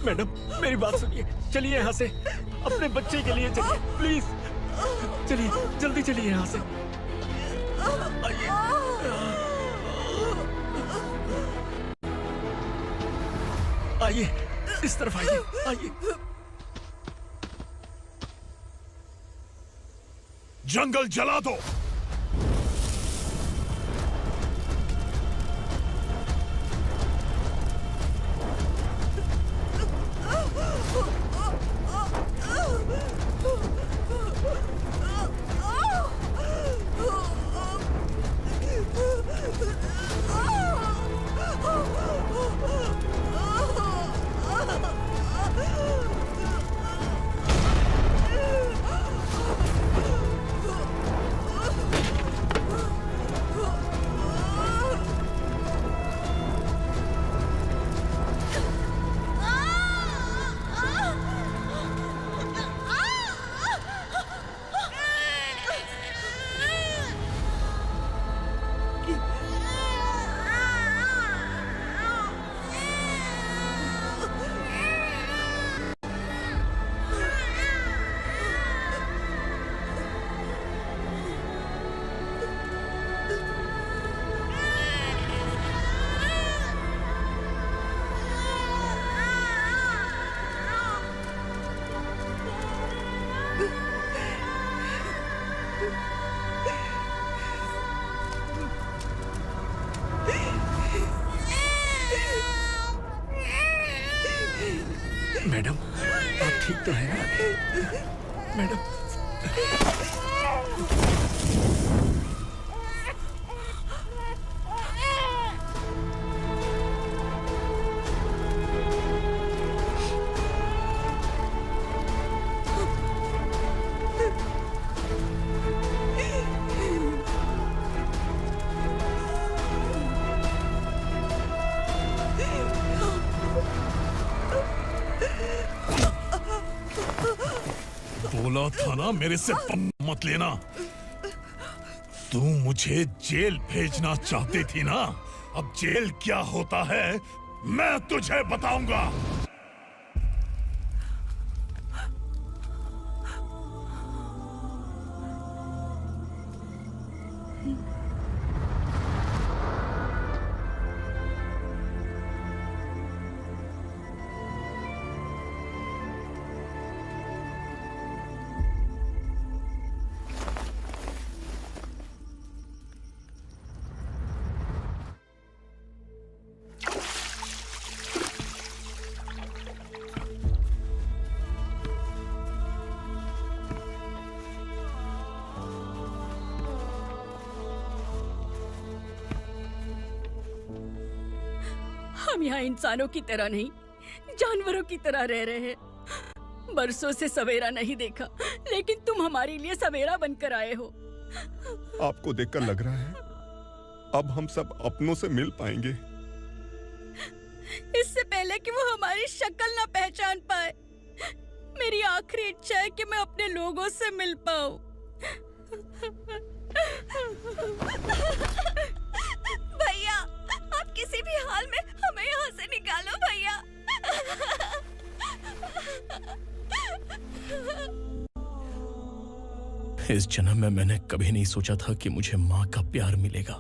मैडम, मेरी बात सुनिए। चलिए यहाँ से, अपने बच्चे के लिए चलिए प्लीज। चलिए, जल्दी चलिए यहाँ से। आइए। आइए, इस तरफ आइए। आइए। जंगल जला दो। मैडम, आप ठीक तो हैं ना? मैडम। बोला था ना मेरे से मत लेना। तू मुझे जेल भेजना चाहती थी ना? अब जेल क्या होता है मैं तुझे बताऊंगा। हम यहाँ इंसानों की तरह नहीं, जानवरों की तरह रह रहे हैं। बरसों से सवेरा नहीं देखा, लेकिन तुम हमारे लिए सवेरा बनकर आए हो। आपको देखकर लग रहा है अब हम सब अपनों से मिल पाएंगे। इससे पहले कि वो हमारी शक्ल ना पहचान पाए, मेरी आखिरी इच्छा है कि मैं अपने लोगों से मिल पाऊं। भैया, आप किसी भी हाल में हमें यहाँ से निकालो भैया। इस जन्म में मैंने कभी नहीं सोचा था कि मुझे माँ का प्यार मिलेगा।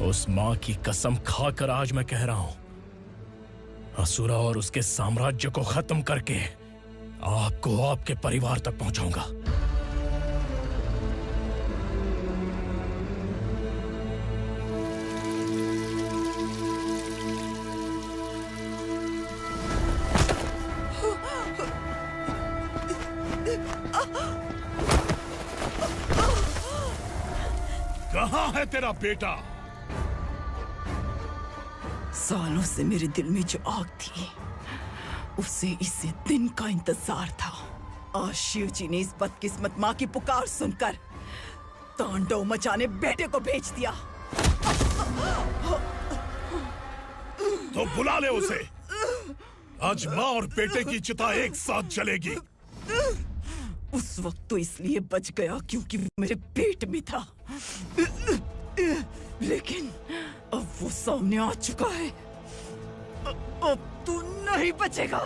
उस माँ की कसम खाकर आज मैं कह रहा हूं, असुरा और उसके साम्राज्य को खत्म करके आपको आपके परिवार तक पहुंचाऊंगा। कहाँ है तेरा बेटा? सालों से मेरे दिल में जो आग थी, उसे इसी दिन का इंतजार था। आज शिव जी ने इस बदकिस्मत माँ की पुकार सुनकर तांडव मचाने बेटे को भेज दिया। तो बुला ले उसे। आज माँ और बेटे की चिता एक साथ जलेगी। उस वक्त तो इसलिए बच गया क्योंकि वो मेरे पेट में था, लेकिन अब वो सामने आ चुका है। अब तू नहीं बचेगा।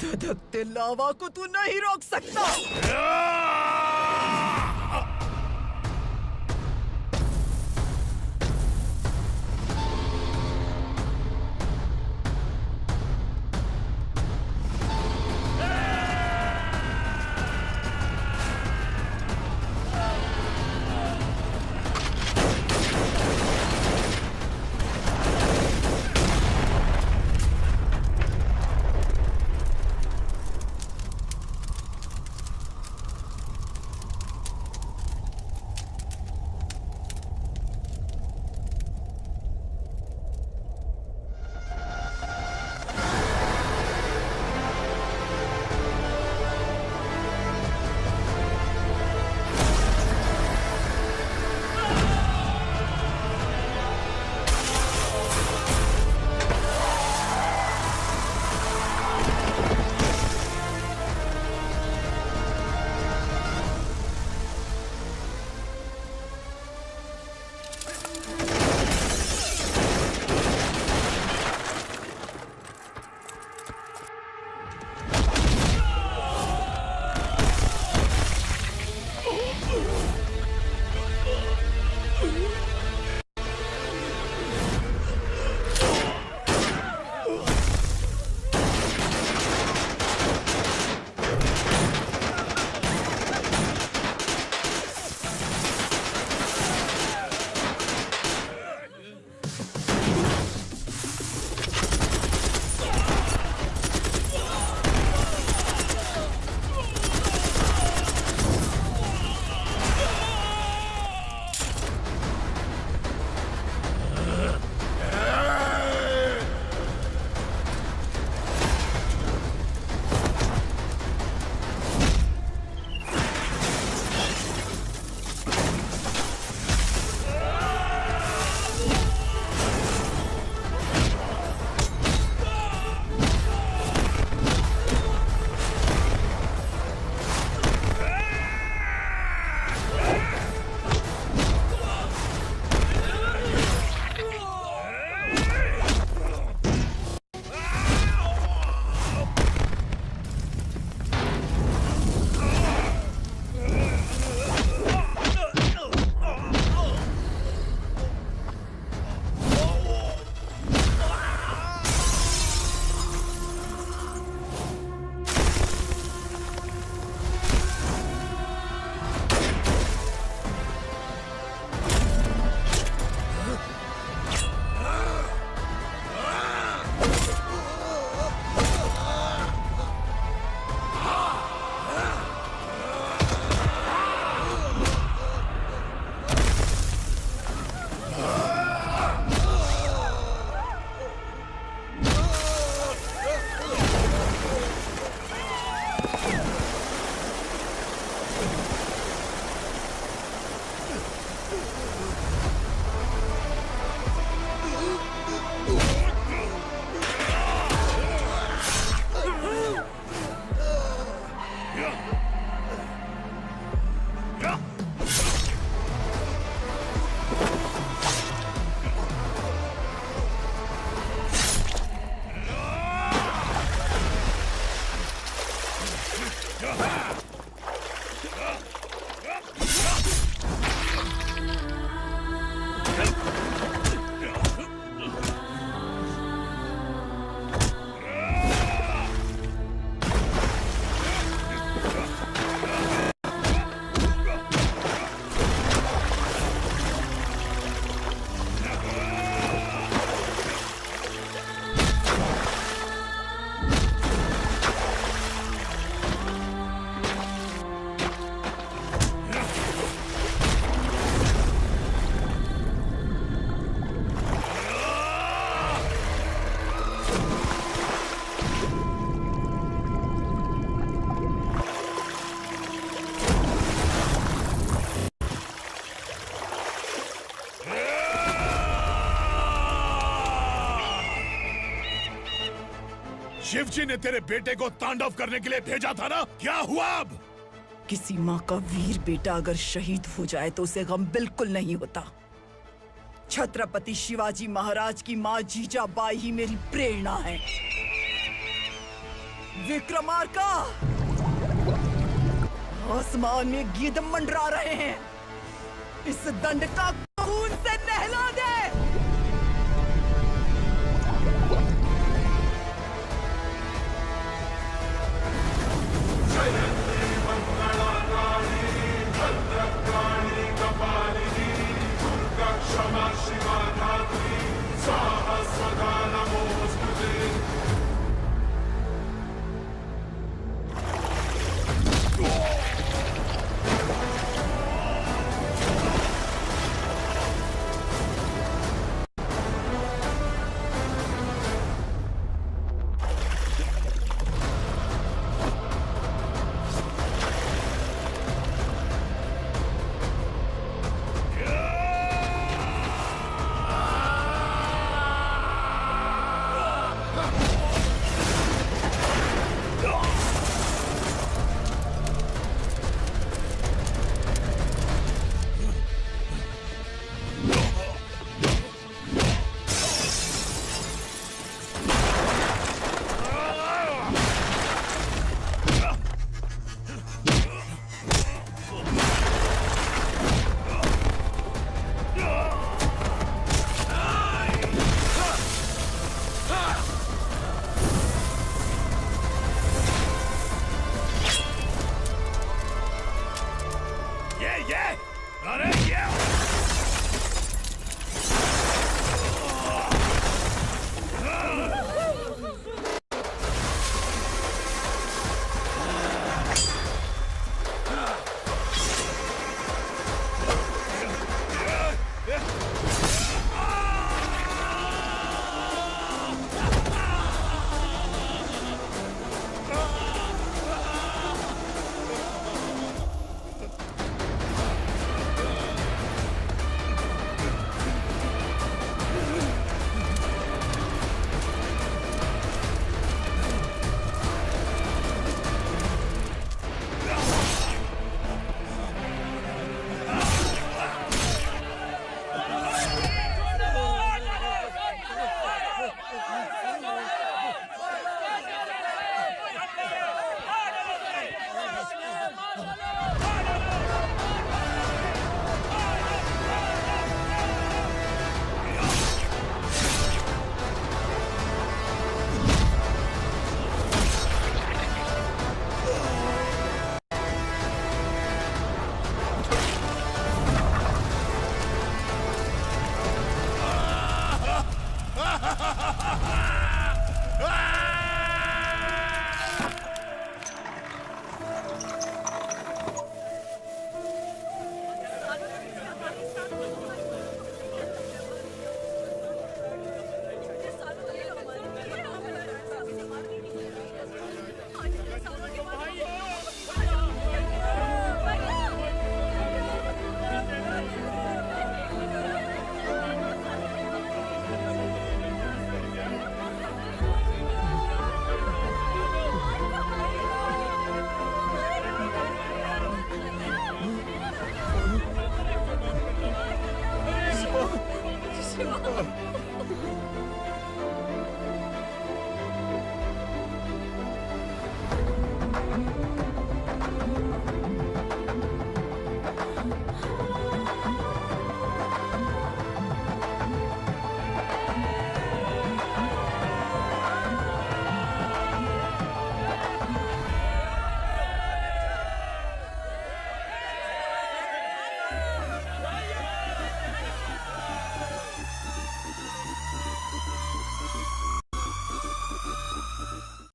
धधकते लावा को तू नहीं रोक सकता। शिवजी ने तेरे बेटे को तांडव करने के लिए भेजा था ना, क्या हुआ अब? किसी माँ का वीर बेटा अगर शहीद हो जाए तो उसे गम बिल्कुल नहीं होता। छत्रपति शिवाजी महाराज की माँ जीजाबाई ही मेरी प्रेरणा है। विक्रमार्का, आसमान में गीत मंडरा रहे हैं। इस दंड का खून से नहला दे।